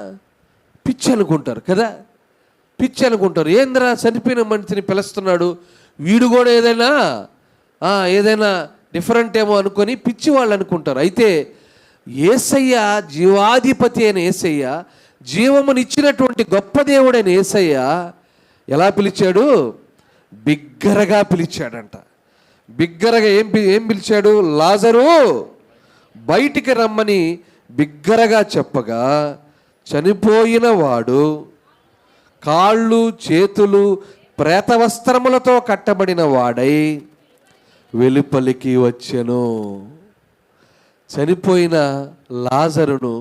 పిచ్చి అనుకుంటారు కదా, పిచ్చి అనుకుంటారు. ఏందిరా చనిపోయిన మనిషిని పిలుస్తున్నాడు, వీడు కూడా ఏదైనా డిఫరెంట్ ఏమో అనుకొని పిచ్చి వాళ్ళు అనుకుంటారు. అయితే యేసయ్య, జీవాధిపతి అయిన యేసయ్య, జీవమునిచ్చినటువంటి గొప్ప దేవుడైన యేసయ్య ఎలా పిలిచాడు? బిగ్గరగా పిలిచాడంట. బిగ్గరగా ఏం పిలిచాడు? లాజరు బయటికి రమ్మని బిగ్గరగా చెప్పగా, చనిపోయిన వాడు కాళ్ళు చేతులు ప్రేత వస్త్రములతో కట్టబడిన వాడై వెలుపలికి వచ్చెను. చనిపోయిన లాజరును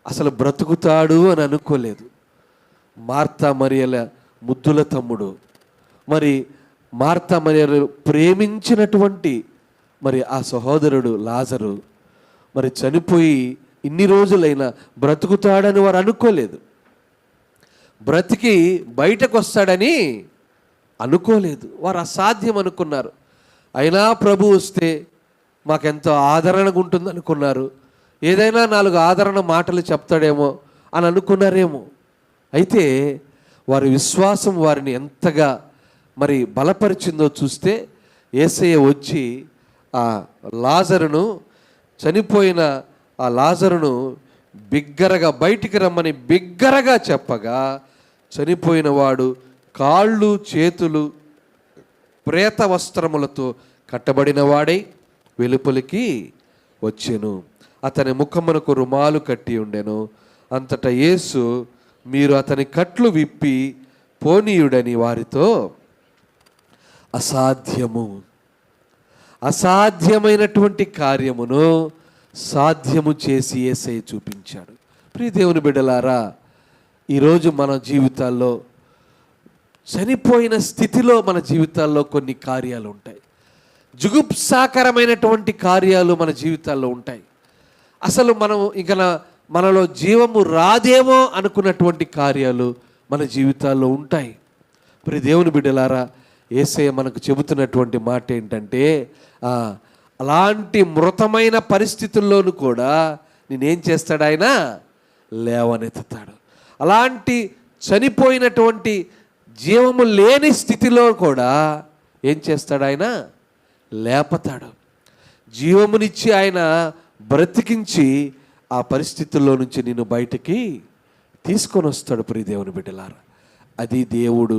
అసలు బ్రతుకుతాడు అని అనుకోలేదు. మార్తా మరియల ముద్దుల తమ్ముడు, మరి మార్తా మరియలు ప్రేమించినటువంటి మరి ఆ సహోదరుడు లాజరు మరి చనిపోయి ఇన్ని రోజులైనా బ్రతుకుతాడని వారు అనుకోలేదు. బ్రతికి బయటకు వస్తాడని అనుకోలేదు. వారు అసాధ్యం అనుకున్నారు. అయినా ప్రభు వస్తే మాకెంతో ఆదరణగా ఉంటుంది అనుకున్నారు. ఏదైనా 4 ఆదరణ మాటలు చెప్తాడేమో అని అనుకున్నారేమో. అయితే వారి విశ్వాసం వారిని ఎంతగా మరి బలపరిచిందో చూస్తే, యేసయ్య వచ్చి ఆ లాజరును, చనిపోయిన ఆ లాజరును బిగ్గరగా బయటికి రమ్మని బిగ్గరగా చెప్పగా, చనిపోయిన వాడు కాళ్ళు చేతులు ప్రేత వస్త్రములతో కట్టబడిన వాడై వెలుపలికి వచ్చెను. అతని ముఖమునకు రుమాలు కట్టి ఉండెను. అంతటా యేసు, మీరు అతని కట్లు విప్పి పోనీయుడని వారితో అసాధ్యమైనటువంటి కార్యమును సాధ్యము చేసి యేసయ్య చూపించాడు. ప్రియ దేవుని బిడ్డలారా, ఈరోజు మన జీవితాల్లో, చనిపోయిన స్థితిలో మన జీవితాల్లో కొన్ని కార్యాలు ఉంటాయి. జుగుప్సాకరమైనటువంటి కార్యాలు మన జీవితాల్లో ఉంటాయి. అసలు మనం ఇక మనలో జీవము రాదేమో అనుకున్నటువంటి కార్యాలు మన జీవితాల్లో ఉంటాయి. ప్రియ దేవుని బిడ్డలారా, యేసయ్య మనకు చెబుతున్నటువంటి మాట ఏంటంటే, అలాంటి మృతమైన పరిస్థితుల్లోనూ కూడా నేనేం చేస్తాడు? ఆయన లేవనెత్తుతాడు. అలాంటి చనిపోయినటువంటి జీవము లేని స్థితిలో కూడా ఏం చేస్తాడు? ఆయన లేపతాడు. జీవమునిచ్చి ఆయన బ్రతికించి ఆ పరిస్థితుల్లో నుంచి నిన్ను బయటికి తీసుకొని వస్తాడు. ప్రియ దేవుని బిడ్డలారా, అది దేవుడు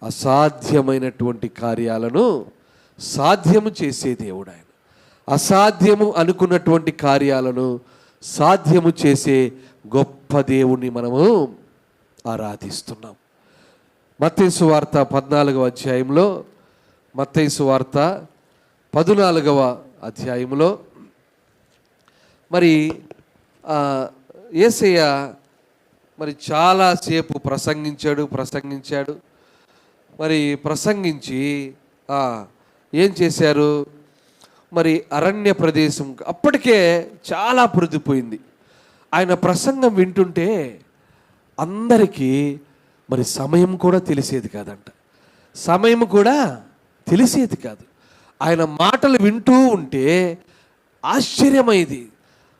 అసాధ్యమైనటువంటి కార్యాలను సాధ్యము చేసే దేవుడు. ఆయన అసాధ్యము అనుకున్నటువంటి కార్యాలను సాధ్యము చేసే గొప్ప దేవుణ్ణి మనము ఆరాధిస్తున్నాం. మత్తయి సువార్త 14వ అధ్యాయంలో, మత్తయి సువార్త 14వ అధ్యాయంలో మరి యేసయ్య మరి చాలాసేపు ప్రసంగించాడు. మరి ప్రసంగించి ఏం చేశారు? మరి అరణ్య ప్రదేశం అప్పటికే చాలా పొరుదిపోయింది. ఆయన ప్రసంగం వింటుంటే అందరికీ మరి సమయం కూడా తెలిసేది కాదు. ఆయన మాటలు వింటూ ఉంటే ఆశ్చర్యమైంది.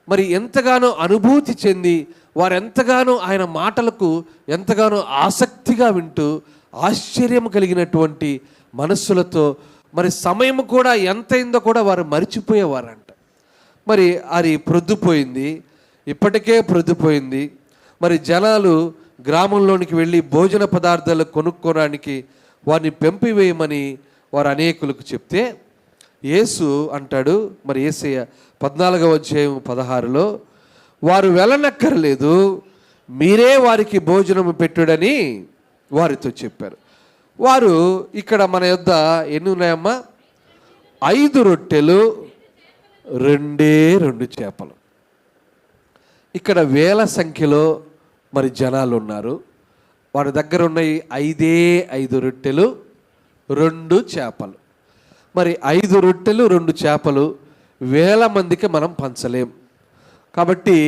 మరి ఎంతగానో అనుభూతి చెంది వారు ఎంతగానో ఆయన మాటలకు ఎంతగానో ఆసక్తిగా వింటూ ఆశ్చర్యం కలిగినటువంటి మనస్సులతో మరి సమయం కూడా ఎంతైందో కూడా వారు మర్చిపోయేవారంట. మరి అది ప్రొద్దుపోయింది, ఇప్పటికే ప్రొద్దుపోయింది. మరి జనాలు గ్రామంలోనికి వెళ్ళి భోజన పదార్థాలు కొనుక్కోవడానికి వారిని పంపివేయమని వారు అనేకులకు చెప్తే యేసు అంటాడు, మరి యేసయ్య 14వ అధ్యాయం 16లో, వారు వెళ్ళనక్కర్లేదు, మీరే వారికి భోజనం పెట్టుడని వారితో చెప్పారు. వారు ఇక్కడ మన యొద్ద ఎన్ని ఉన్నాయమ్మా? 5 రొట్టెలు 2 చేపలు. ఇక్కడ వేల సంఖ్యలో మరి జనాలు ఉన్నారు. వారి దగ్గర ఉన్నాయి 5 రొట్టెలు 2 చేపలు. మరి 5 రొట్టెలు 2 చేపలు వేల మందికి మనం పంచలేం. కాబట్టి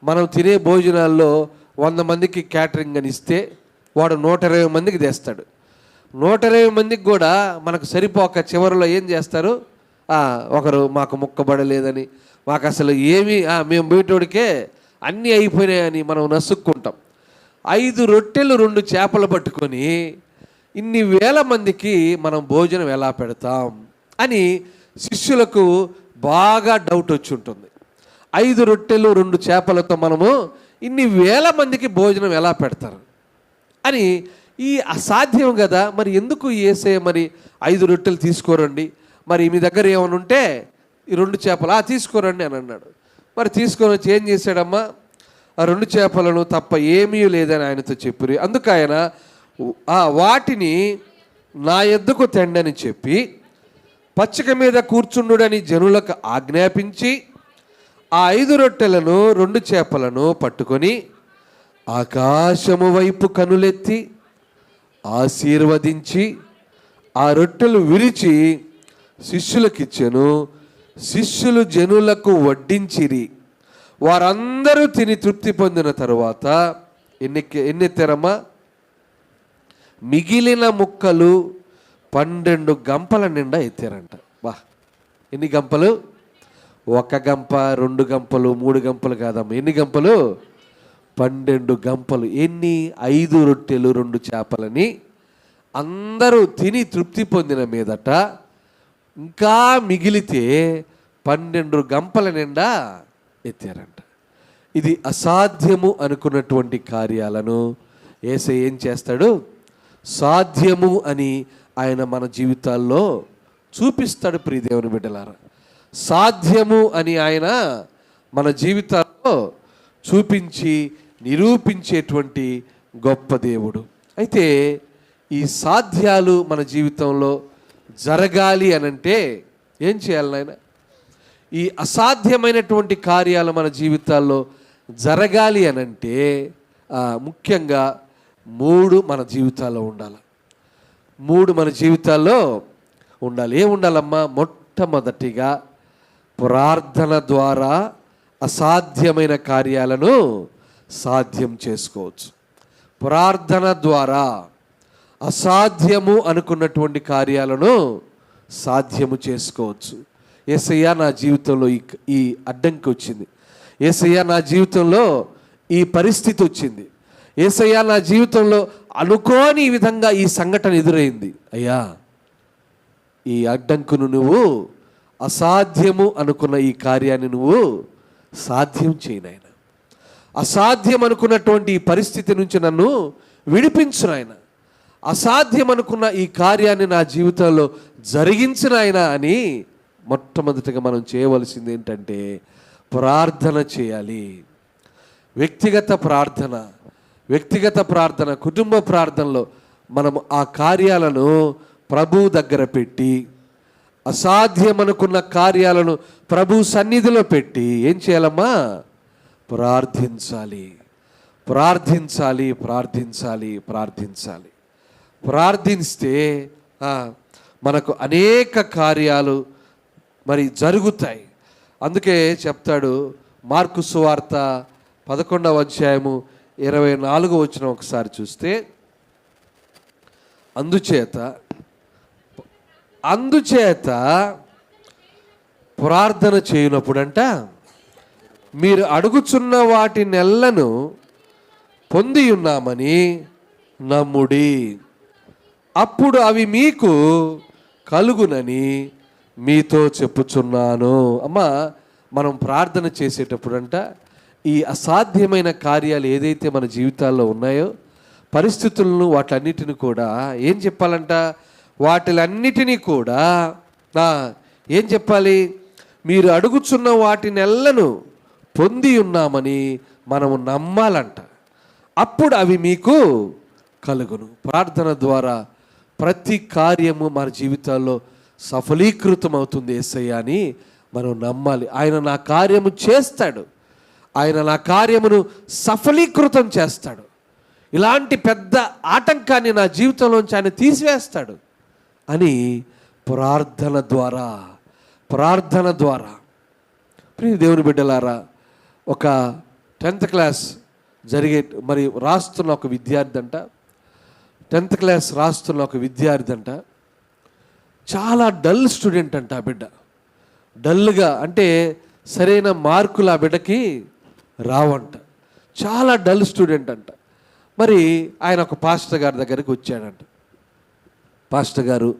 మనం తినే భోజనాల్లో 100 మందికి క్యాటరింగ్ అని ఇస్తే వాడు 120 మందికి తెస్తాడు. 120 మందికి కూడా మనకు సరిపోక చివరిలో ఏం చేస్తారు? ఒకరు మాకు ముక్కబడలేదని, మాకు అసలు ఏమీ మేము బయటోడికే అన్నీ అయిపోయినాయని మనం నసుక్కుంటాం. 5 రొట్టెలు 2 చేపలు పట్టుకొని ఇన్ని వేల మందికి మనం భోజనం ఎలా పెడతాం అని శిష్యులకు బాగా డౌట్ వచ్చి ఉంటుంది. 5 రొట్టెలు 2 చేపలతో మనము ఇన్ని వేల మందికి భోజనం ఎలా పెడతారు అని. ఈ అసాధ్యం కదా, మరి ఎందుకు యేసయ్య మరి 5 రొట్టెలు తీసుకోరండి, మరి మీ దగ్గర ఏమైనా ఉంటే ఈ 2 చేపలు తీసుకోరండి అని అన్నాడు. మరి తీసుకొని వచ్చి ఏం చేశాడమ్మా? ఆ 2 చేపలను తప్ప ఏమీ లేదని ఆయనతో చెప్పారు. అందుకు ఆయన వాటిని నా యొద్దకు తెండని చెప్పి పచ్చిక మీద కూర్చుండుడని జనులకు ఆజ్ఞాపించి ఆ 5 రొట్టెలను 2 చేపలను పట్టుకొని ఆకాశము వైపు కనులెత్తి ఆశీర్వదించి ఆ రొట్టెలు విరిచి శిష్యులకిచ్చెను. శిష్యులు జనులకు వడ్డించిరి. వారందరూ తిని తృప్తి పొందిన తరువాత ఎన్నెత్తారమ్మా? మిగిలిన ముక్కలు 12 గంపల నిండా ఎత్తారంట. ఎన్ని గంపలు? 1 గంప, 2 గంపలు, 3 గంపలు కాదమ్మా. ఎన్ని గంపలు? 12 గంపలు. ఎన్ని? 5 రొట్టెలు 2 చేపలని అందరూ తిని తృప్తి పొందిన మీదట ఇంకా మిగిలితే 12 గంపల నిండా ఎత్తారంట. ఇది అసాధ్యము అనుకున్నటువంటి కార్యాలను యేసయ్య ఏం చేస్తాడు? సాధ్యము అని ఆయన మన జీవితాల్లో చూపిస్తాడు. ప్రియ దేవుని బిడ్డలారా, సాధ్యము అని ఆయన మన జీవితాల్లో చూపించి నిరూపించేటువంటి గొప్ప దేవుడు. అయితే ఈ సాధ్యాలు మన జీవితంలో జరగాలి అనంటే ఏం చేయాలి నాయన? ఈ అసాధ్యమైనటువంటి కార్యాలు మన జీవితాల్లో జరగాలి అనంటే ముఖ్యంగా 3 మన జీవితాల్లో ఉండాలి. 3 మన జీవితాల్లో ఉండాలి. ఏం ఉండాలమ్మా? మొట్టమొదటిగా ప్రార్థన ద్వారా అసాధ్యమైన కార్యాలను సాధ్యం చేసుకోవచ్చు. ప్రార్థన ద్వారా అసాధ్యము అనుకున్నటువంటి కార్యాలను సాధ్యము చేసుకోవచ్చు. యేసయ్య నా జీవితంలో ఈ అడ్డంకి వచ్చింది, యేసయ్య నా జీవితంలో ఈ పరిస్థితి వచ్చింది, యేసయ్య నా జీవితంలో అనుకోని విధంగా ఈ సంఘటన ఎదురైంది. అయ్యా, ఈ అడ్డంకును నువ్వు అసాధ్యము అనుకున్న ఈ కార్యాన్ని నువ్వు సాధ్యం చేయి నాయన. అసాధ్యం అనుకున్నటువంటి ఈ పరిస్థితి నుంచి నన్ను విడిపించు నాయన. అసాధ్యం అనుకున్న ఈ కార్యాన్ని నా జీవితంలో జరిగించిన ఆయన అని మొట్టమొదటిగా మనం చేయవలసింది ఏంటంటే ప్రార్థన చేయాలి. వ్యక్తిగత ప్రార్థన, కుటుంబ ప్రార్థనలో మనము ఆ కార్యాలను ప్రభు దగ్గర పెట్టి, అసాధ్యమనుకున్న కార్యాలను ప్రభు సన్నిధిలో పెట్టి ఏం చేయాలమ్మా? ప్రార్థించాలి. ప్రార్థిస్తే మనకు అనేక కార్యాలు మరి జరుగుతాయి. అందుకే చెప్తాడు మార్కు సువార్త 11వ అధ్యాయము 24వ వచనం ఒకసారి చూస్తే, అందుచేత ప్రార్థన చేయనప్పుడంట మీరు అడుగుచున్న వాటి నెలను పొంది ఉన్నామని నమ్ముడి. అప్పుడు అవి మీకు కలుగునని మీతో చెప్పుచున్నాను. అమ్మ, మనం ప్రార్థన చేసేటప్పుడంట ఈ అసాధ్యమైన కార్యాలు ఏదైతే మన జీవితాల్లో ఉన్నాయో, పరిస్థితులను, వాటన్నిటిని కూడా ఏం చెప్పాలంట? వాటిలన్నిటినీ కూడా ఏం చెప్పాలి? మీరు అడుగుచున్న వాటినెల్లను పొంది ఉన్నామని మనము నమ్మాలంట. అప్పుడు అవి మీకు కలుగును. ప్రార్థన ద్వారా ప్రతి కార్యము మన జీవితాల్లో సఫలీకృతం అవుతుంది యేసయ్య అని మనం నమ్మాలి. ఆయన నా కార్యము చేస్తాడు, ఆయన నా కార్యమును సఫలీకృతం చేస్తాడు, ఇలాంటి పెద్ద ఆటంకాన్ని నా జీవితంలోంచి ఆయన తీసివేస్తాడు అని ప్రార్థన ద్వారా ప్రియ దేవుని బిడ్డలారా, ఒక 10th క్లాస్ రాస్తున్న ఒక విద్యార్థి అంట, 10th క్లాస్ రాస్తున్న ఒక విద్యార్థి అంట, చాలా డల్ స్టూడెంట్ అంట. ఆ బిడ్డ డల్గా, అంటే సరైన మార్కులు ఆ బిడ్డకి రావంట, చాలా డల్ స్టూడెంట్ అంట. మరి ఆయన ఒక పాస్టర్ గారి దగ్గరికి వచ్చాడంట. పాస్టర్ గారు,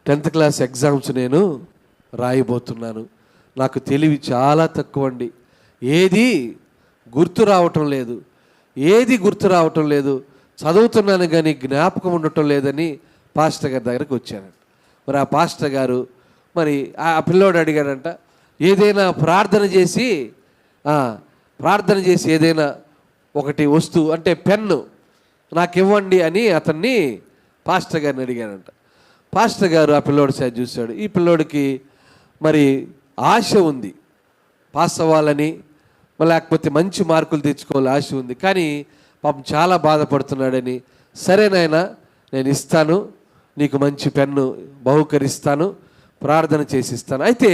10th క్లాస్ ఎగ్జామ్స్ నేను రాయబోతున్నాను, నాకు తెలివి చాలా తక్కువ అండి, ఏది గుర్తు రావటం లేదు, చదువుతున్నాను కానీ జ్ఞాపకం ఉండటం లేదని పాస్టర్ గారి దగ్గరికి వచ్చానంట. మరి ఆ పాస్టర్ గారు మరి ఆ పిల్లోడు అడిగాడంట, ఏదైనా ప్రార్థన చేసి ఏదైనా ఒకటి వస్తువు, అంటే పెన్ను నాకు ఇవ్వండి అని అతన్ని పాస్టర్ గారిని అడిగాడంట. పాస్టర్ గారు ఆ పిల్లోడి సైడ్ చూశాడు. ఈ పిల్లోడికి మరి ఆశ ఉంది, పాస్ అవ్వాలని, లేకపోతే మంచి మార్కులు తెచ్చుకోవాలి ఆశ ఉంది, కానీ పాపం చాలా బాధపడుతున్నాడని, సరే నాయనా నేను ఇస్తాను, నీకు మంచి పెన్ను బహుకరిస్తాను, ప్రార్థన చేసిస్తాను. అయితే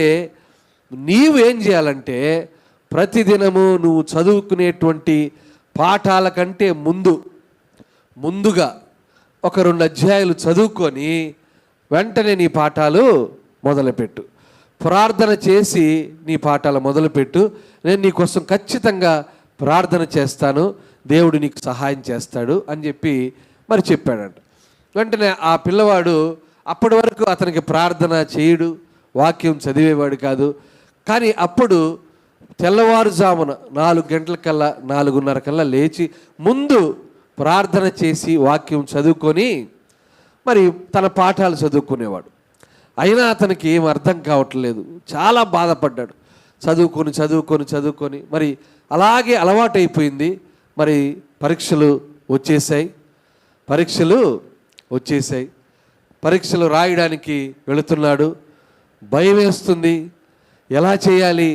నీవు ఏం చేయాలంటే, ప్రతిదినము నువ్వు చదువుకునేటువంటి పాఠాల కంటే ముందుగా ఒక 2 అధ్యాయాలు చదువుకొని వెంటనే నీ పాఠాలు మొదలుపెట్టు, ప్రార్థన చేసి నీ పాఠాలు మొదలుపెట్టు, నేను నీకోసం ఖచ్చితంగా ప్రార్థన చేస్తాను, దేవుడు నీకు సహాయం చేస్తాడు అని చెప్పి మరి చెప్పాడంట. వెంటనే ఆ పిల్లవాడు అప్పటి వరకు అతనికి ప్రార్థన చేయడు, వాక్యం చదివేవాడు కాదు. కానీ అప్పుడు తెల్లవారుజామున 4 గంటలకల్లా 4:30 కల్లా లేచి ముందు ప్రార్థన చేసి వాక్యం చదువుకొని మరి తన పాఠాలు చదువుకునేవాడు. అయినా అతనికి ఏం అర్థం కావట్లేదు, చాలా బాధపడ్డాడు. చదువుకొని మరి అలాగే అలవాటైపోయింది. మరి పరీక్షలు వచ్చేసాయి, పరీక్షలు రాయడానికి వెళుతున్నాడు. భయం వేస్తుంది, ఎలా చేయాలి,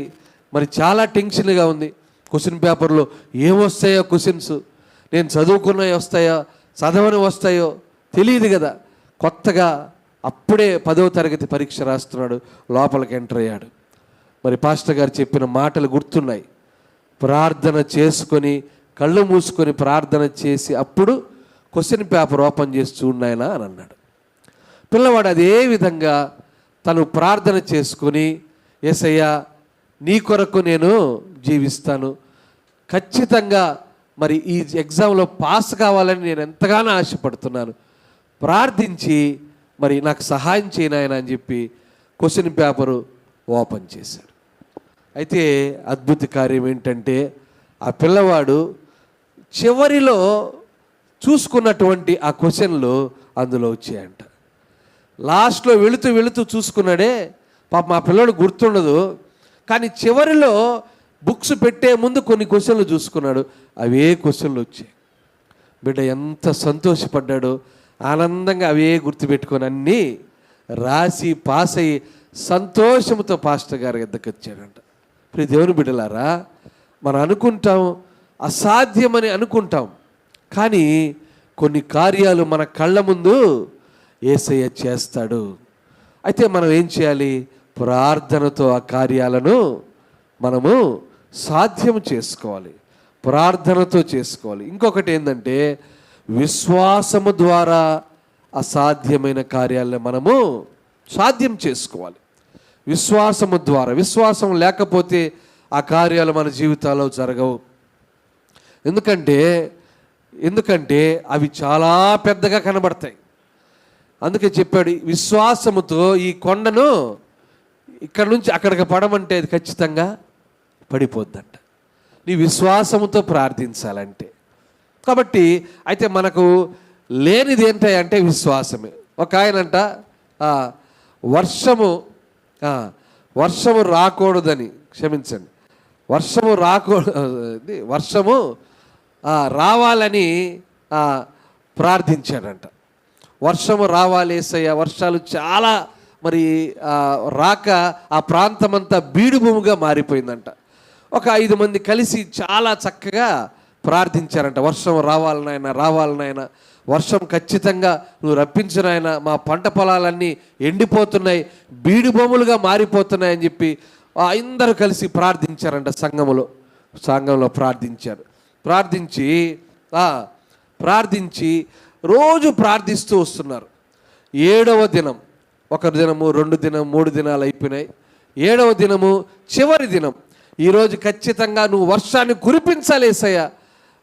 మరి చాలా టెన్షన్గా ఉంది. క్వశ్చన్ పేపర్లో ఏమొస్తాయో క్వశ్చన్స్, నేను చదువుకున్నవి వస్తాయో చదవని వస్తాయో తెలియదు కదా. కొత్తగా అప్పుడే 10వ తరగతి పరీక్ష రాస్తున్నాడు, లోపలికి ఎంటర్ అయ్యాడు. మరి పాస్టర్ గారు చెప్పిన మాటలు గుర్తున్నాయి. ప్రార్థన చేసుకొని కళ్ళు మూసుకొని ప్రార్థన చేసి అప్పుడు క్వశ్చన్ పేపర్ ఓపెన్ చేసి చూడాయనా అని అన్నాడు. పిల్లవాడు అదే విధంగా తను ప్రార్థన చేసుకొని, యేసయ్యా నీ కొరకు నేను జీవిస్తాను, ఖచ్చితంగా మరి ఈ ఎగ్జామ్లో పాస్ కావాలని నేను ఎంతగానో ఆశపడుతున్నాను, ప్రార్థించి మరి నాకు సహాయం చేయనాయన అని చెప్పి క్వశ్చన్ పేపరు ఓపెన్ చేశాడు. అయితే అద్భుత కార్యం ఏంటంటే, ఆ పిల్లవాడు చివరిలో చూసుకున్నటువంటి ఆ క్వశ్చన్లు అందులో వచ్చాయంట. లాస్ట్లో వెళుతూ చూసుకున్నాడే, పాప మా పిల్లడు గుర్తుండదు, కానీ చివరిలో బుక్స్ పెట్టే ముందు కొన్ని క్వశ్చన్లు చూసుకున్నాడు, అవే క్వశ్చన్లు వచ్చాయి. బిడ్డ ఎంత సంతోషపడ్డాడో, ఆనందంగా అవే గుర్తుపెట్టుకొని అన్నీ రాసి పాస్ అయ్యి సంతోషంతో పాస్టర్ గారి వద్దకు వచ్చాడంట. ఇప్పుడు దేవుని బిడ్డలారా, మనం అనుకుంటాం అసాధ్యమని అనుకుంటాం, కానీ కొన్ని కార్యాలు మన కళ్ళ ముందు యేసయ్య చేస్తాడు. అయితే మనం ఏం చేయాలి? ప్రార్థనతో ఆ కార్యాలను మనము సాధ్యం చేసుకోవాలి, ప్రార్థనతో చేసుకోవాలి. ఇంకొకటి ఏంటంటే, విశ్వాసము ద్వారా అసాధ్యమైన కార్యాలను మనము సాధ్యం చేసుకోవాలి. విశ్వాసము ద్వారా, విశ్వాసం లేకపోతే ఆ కార్యాలు మన జీవితాల్లో జరగవు. ఎందుకంటే అవి చాలా పెద్దగా కనబడతాయి. అందుకే చెప్పాడు, విశ్వాసముతో ఈ కొండను ఇక్కడ నుంచి అక్కడికి పడమంటే అది ఖచ్చితంగా పడిపోద్దంట. నీ విశ్వాసముతో ప్రార్థించాలంటే. కాబట్టి అయితే మనకు లేనిది ఏంటంటే విశ్వాసమే. ఒక ఆయనంట వర్షము రాకూడదని, క్షమించండి, వర్షము రావాలని ప్రార్థించాడంట. వర్షము రావాలి యేసయ్య, వర్షాలు చాలా మరి రాక ఆ ప్రాంతమంతా బీడు భూమిగా మారిపోయిందంట. ఒక 5 మంది కలిసి చాలా చక్కగా ప్రార్థించారంట. వర్షం రావాలనాయన, రావాలనాయన, వర్షం ఖచ్చితంగా నువ్వు రప్పించినాయన, మా పంట పొలాలన్నీ ఎండిపోతున్నాయి, బీడు భూములుగా మారిపోతున్నాయని చెప్పి అందరూ కలిసి ప్రార్థించారంట. సంఘంలో ప్రార్థించారు. ప్రార్థించి రోజు ప్రార్థిస్తూ వస్తున్నారు. 7వ దినం, 1 దినము, 2 దినం, 3 దినాలు అయిపోయినాయి. 7వ దినము చివరి దినం. ఈరోజు ఖచ్చితంగా నువ్వు వర్షాన్ని కురిపించాలి యేసయ్య,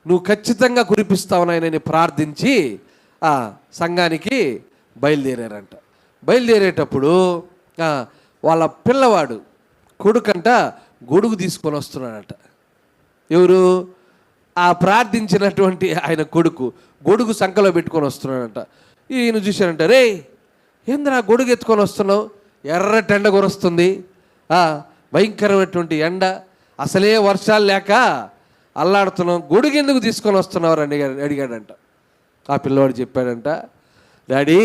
నువ్వు ఖచ్చితంగా కురిపిస్తావు నాయనని ప్రార్థించి సంఘానికి బయలుదేరారంట. బయలుదేరేటప్పుడు వాళ్ళ పిల్లవాడు కొడుకంట గొడుగు తీసుకొని వస్తున్నాడట. ఎవరు? ఆ ప్రార్థించినటువంటి ఆయన కొడుకు గొడుగు సంకలో పెట్టుకొని వస్తున్నాడంట. ఈయన చూశాడంట, రే ఏంద్రా గొడుగు ఎత్తుకొని వస్తున్నావు, ఎర్రటి ఎండ కురుస్తుంది, భయంకరమైనటువంటి ఎండ, అసలే వర్షాలు లేక అల్లాడుతున్నాం, గొడుగు ఎందుకు తీసుకొని వస్తున్నావు అని అడిగాడంట. ఆ పిల్లవాడు చెప్పాడంట, డాడీ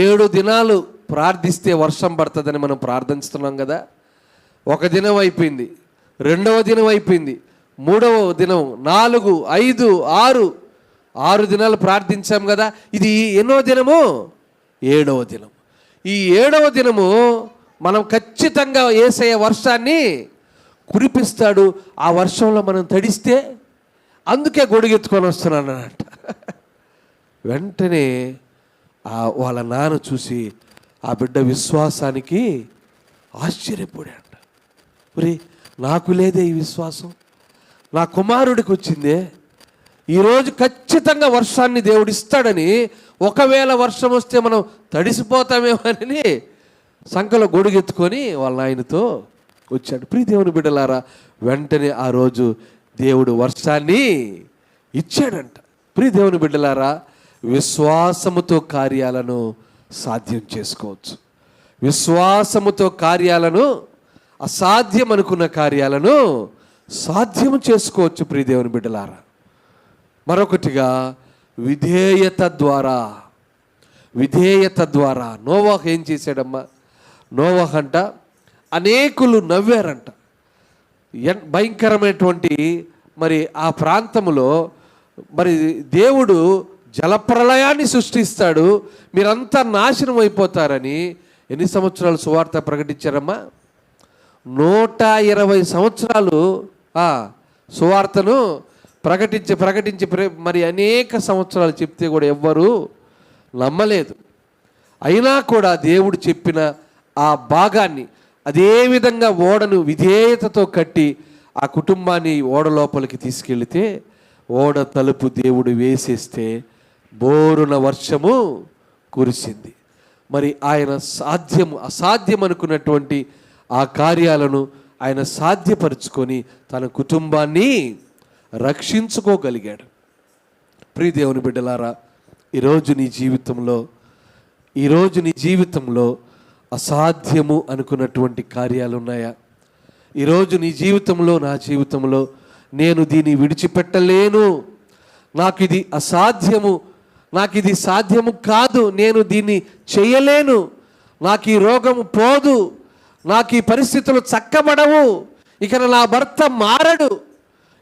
7 దినాలు ప్రార్థిస్తే వర్షం పడుతుందని మనం ప్రార్థిస్తున్నాం కదా. 1 దినం అయిపోయింది, 2వ దినం అయిపోయింది, 3వ దినం, 4, 5, 6 దినాలు ప్రార్థించాం కదా. ఇది ఎన్నో దినము? 7వ దినం. ఈ 7వ దినము మనం ఖచ్చితంగా యేసయ్య వర్షాన్ని కురిపిస్తాడు. ఆ వర్షంలో మనం తడిస్తే అందుకే గొడుగెత్తుకొని వస్తున్నానంట. వెంటనే వాళ్ళ నాన్న చూసి ఆ బిడ్డ విశ్వాసానికి ఆశ్చర్యపోయాడంట. మరి నాకు లేదే ఈ విశ్వాసం, నా కుమారుడికి వచ్చిందే, ఈరోజు ఖచ్చితంగా వర్షాన్ని దేవుడు ఇస్తాడని, ఒకవేళ వర్షం వస్తే మనం తడిసిపోతామేమోనని సంకలో గొడుగెత్తుకొని వాళ్ళ ఆయనతో వచ్చాడు. ప్రియ దేవుని బిడ్డలారా, వెంటనే ఆ రోజు దేవుడు వర్షాన్ని ఇచ్చాడంట. ప్రియ దేవుని బిడ్డలారా, విశ్వాసముతో కార్యాలను సాధ్యం చేసుకోవచ్చు. విశ్వాసముతో కార్యాలను, అసాధ్యం అనుకున్న కార్యాలను సాధ్యం చేసుకోవచ్చు. ప్రియ దేవుని బిడ్డలారా, మరొకటిగా విధేయత ద్వారా నోవాహు ఏం చేశాడమ్మా? నోవాహు అంట అనేకులు నవ్వారంట. భయంకరమైనటువంటి మరి ఆ ప్రాంతంలో మరి దేవుడు జలప్రళయాన్ని సృష్టిస్తాడు, మీరంతా నాశనం అయిపోతారని ఎన్ని సంవత్సరాలు సువార్త ప్రకటించారమ్మా? 120 సంవత్సరాలు సువార్తను ప్రకటించి మరి అనేక సంవత్సరాలు చెప్తే కూడా ఎవ్వరూ నమ్మలేదు. అయినా కూడా దేవుడు చెప్పిన ఆ భాగాన్ని అదే విధంగా ఓడను విధేయతతో కట్టి ఆ కుటుంబాన్ని ఓడ లోపలికి తీసుకెళ్తే, ఓడ తలుపు దేవుడు వేసేస్తే బోరున వర్షము కురిసింది. మరి ఆయన అసాధ్యం అనుకున్నటువంటి ఆ కార్యాలను ఆయన సాధ్యపరుచుకొని తన కుటుంబాన్ని రక్షించుకోగలిగాడు. ప్రియ దేవుని బిడ్డలారా, ఈరోజు నీ జీవితంలో అసాధ్యము అనుకున్నటువంటి కార్యాలు ఉన్నాయా? ఈరోజు నీ జీవితంలో, నా జీవితంలో నేను దీన్ని విడిచిపెట్టలేను, నాకు ఇది అసాధ్యము, నాకు ఇది సాధ్యము కాదు, నేను దీన్ని చేయలేను, నాకు ఈ రోగము పోదు, నాకు ఈ పరిస్థితులు చక్కబడవు, ఇక నా భర్త మారడు,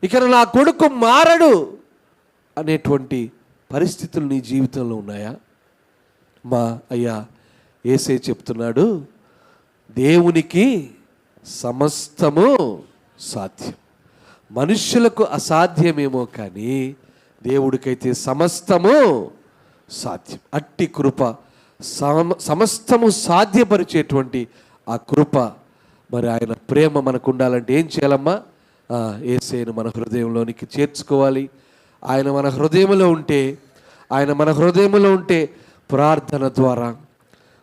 ఇక నా కొడుకు మారడు అనేటువంటి పరిస్థితులు నీ జీవితంలో ఉన్నాయా? మా అయ్యా యేసే చెప్తున్నాడు, దేవునికి సమస్తము సాధ్యం. మనుష్యులకు అసాధ్యమేమో కానీ దేవుడికైతే సమస్తము సాధ్యం. అట్టి కృప, సమస్తము సాధ్యపరిచేటువంటి ఆ కృప, మరి ఆయన ప్రేమ మనకు ఉండాలంటే ఏం చేయాలమ్మా? యేసేను మన హృదయంలోనికి చేర్చుకోవాలి. ఆయన మన హృదయంలో ఉంటే ప్రార్థన ద్వారా,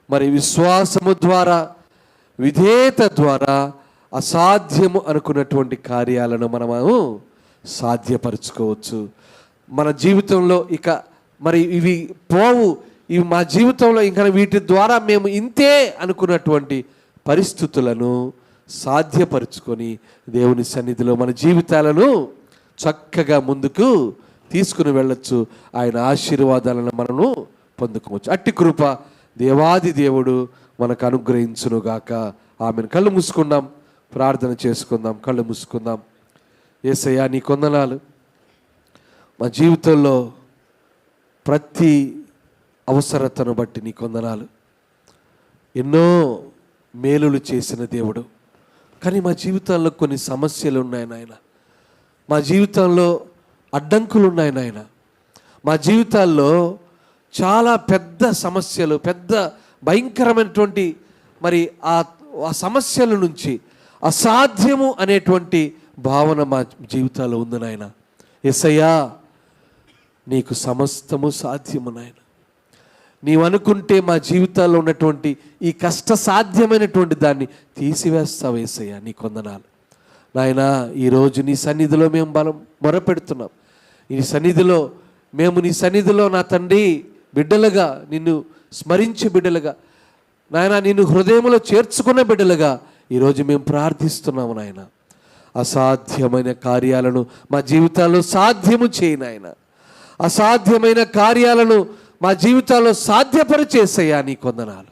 మరి విశ్వాసము ద్వారా, విధేయత ద్వారా అసాధ్యము అనుకున్నటువంటి కార్యాలను మనము సాధ్యపరచుకోవచ్చు. మన జీవితంలో ఇక మరి ఇవి పోవు, ఇవి మా జీవితంలో ఇంకా వీటి ద్వారా మేము ఇంతే అనుకున్నటువంటి పరిస్థితులను సాధ్యపరుచుకొని దేవుని సన్నిధిలో మన జీవితాలను చక్కగా ముందుకు తీసుకుని వెళ్ళొచ్చు. ఆయన ఆశీర్వాదాలను మనము పొందుకోవచ్చు. అట్టి కృప దేవాది దేవుడు మనకు అనుగ్రహించునుగాక. ఆమెను. కళ్ళు మూసుకుందాం, ప్రార్థన చేసుకుందాం. కళ్ళు మూసుకుందాం. యేసయ్యా నీ కొందనాలు. మా జీవితంలో ప్రతి అవసరతను బట్టి నీ కొందనాలు. ఎన్నో మేలులు చేసిన దేవుడు, కానీ మా జీవితాల్లో కొన్ని సమస్యలు ఉన్నాయి నాయన. మా జీవితంలో అడ్డంకులు ఉన్నాయి నాయన. మా జీవితాల్లో చాలా పెద్ద సమస్యలు, పెద్ద భయంకరమైనటువంటి మరి ఆ సమస్యల నుంచి అసాధ్యము అనేటువంటి భావన మా జీవితాల్లో ఉంది నాయన. యేసయ్యా నీకు సమస్తము సాధ్యము నాయన. నీవు అనుకుంటే మా జీవితాల్లో ఉన్నటువంటి ఈ కష్ట సాధ్యమైనటువంటి దాన్ని తీసివేస్తావు యేసయ్యా. నీ కొందనాలు నాయన. ఈరోజు నీ సన్నిధిలో మేము మొరపెడుతున్నాం. నీ సన్నిధిలో నీ సన్నిధిలో నా తండ్రి బిడ్డలుగా, నిన్ను స్మరించే బిడ్డలుగా నాయన, నిన్ను హృదయంలో చేర్చుకున్న బిడ్డలుగా ఈరోజు మేము ప్రార్థిస్తున్నాము నాయన. అసాధ్యమైన కార్యాలను మా జీవితాల్లో సాధ్యము చేయి నాయన. అసాధ్యమైన కార్యాలను మా జీవితాల్లో సాధ్యపరిచేసయ్యా నీ కొందనాలు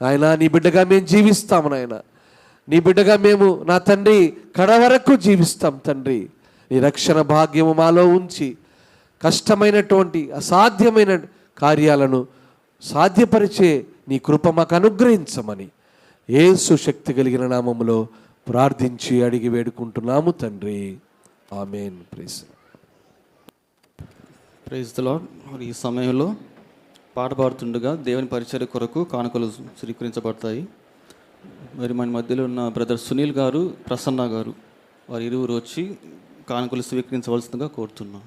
నాయన. నీ బిడ్డగా మేము జీవిస్తాము నాయన. నీ బిడ్డగా మేము నా తండ్రి కడవరకు జీవిస్తాం తండ్రి. నీ రక్షణ భాగ్యము మాలో ఉంచి కష్టమైనటువంటి అసాధ్యమైన కార్యాలను సాధ్యపరిచే నీ కృప మాకు అనుగ్రహించమని యేసు శక్తి కలిగిన నామములో ప్రార్థించి అడిగి వేడుకుంటున్నాము తండ్రి. ఆమేన్. Praise the lord. ఈ సమయంలో పాట పాడుతుండగా దేవుని పరిచర్య కొరకు కానుకలు స్వీకరించబడతాయి. మరి మన మధ్యలో ఉన్న బ్రదర్ సునీల్ గారు, ప్రసన్న గారు, వారు ఇరువురు వచ్చి కానుకలు స్వీకరించవలసిందిగా కోరుతున్నాం.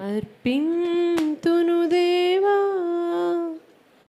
అర్పింతును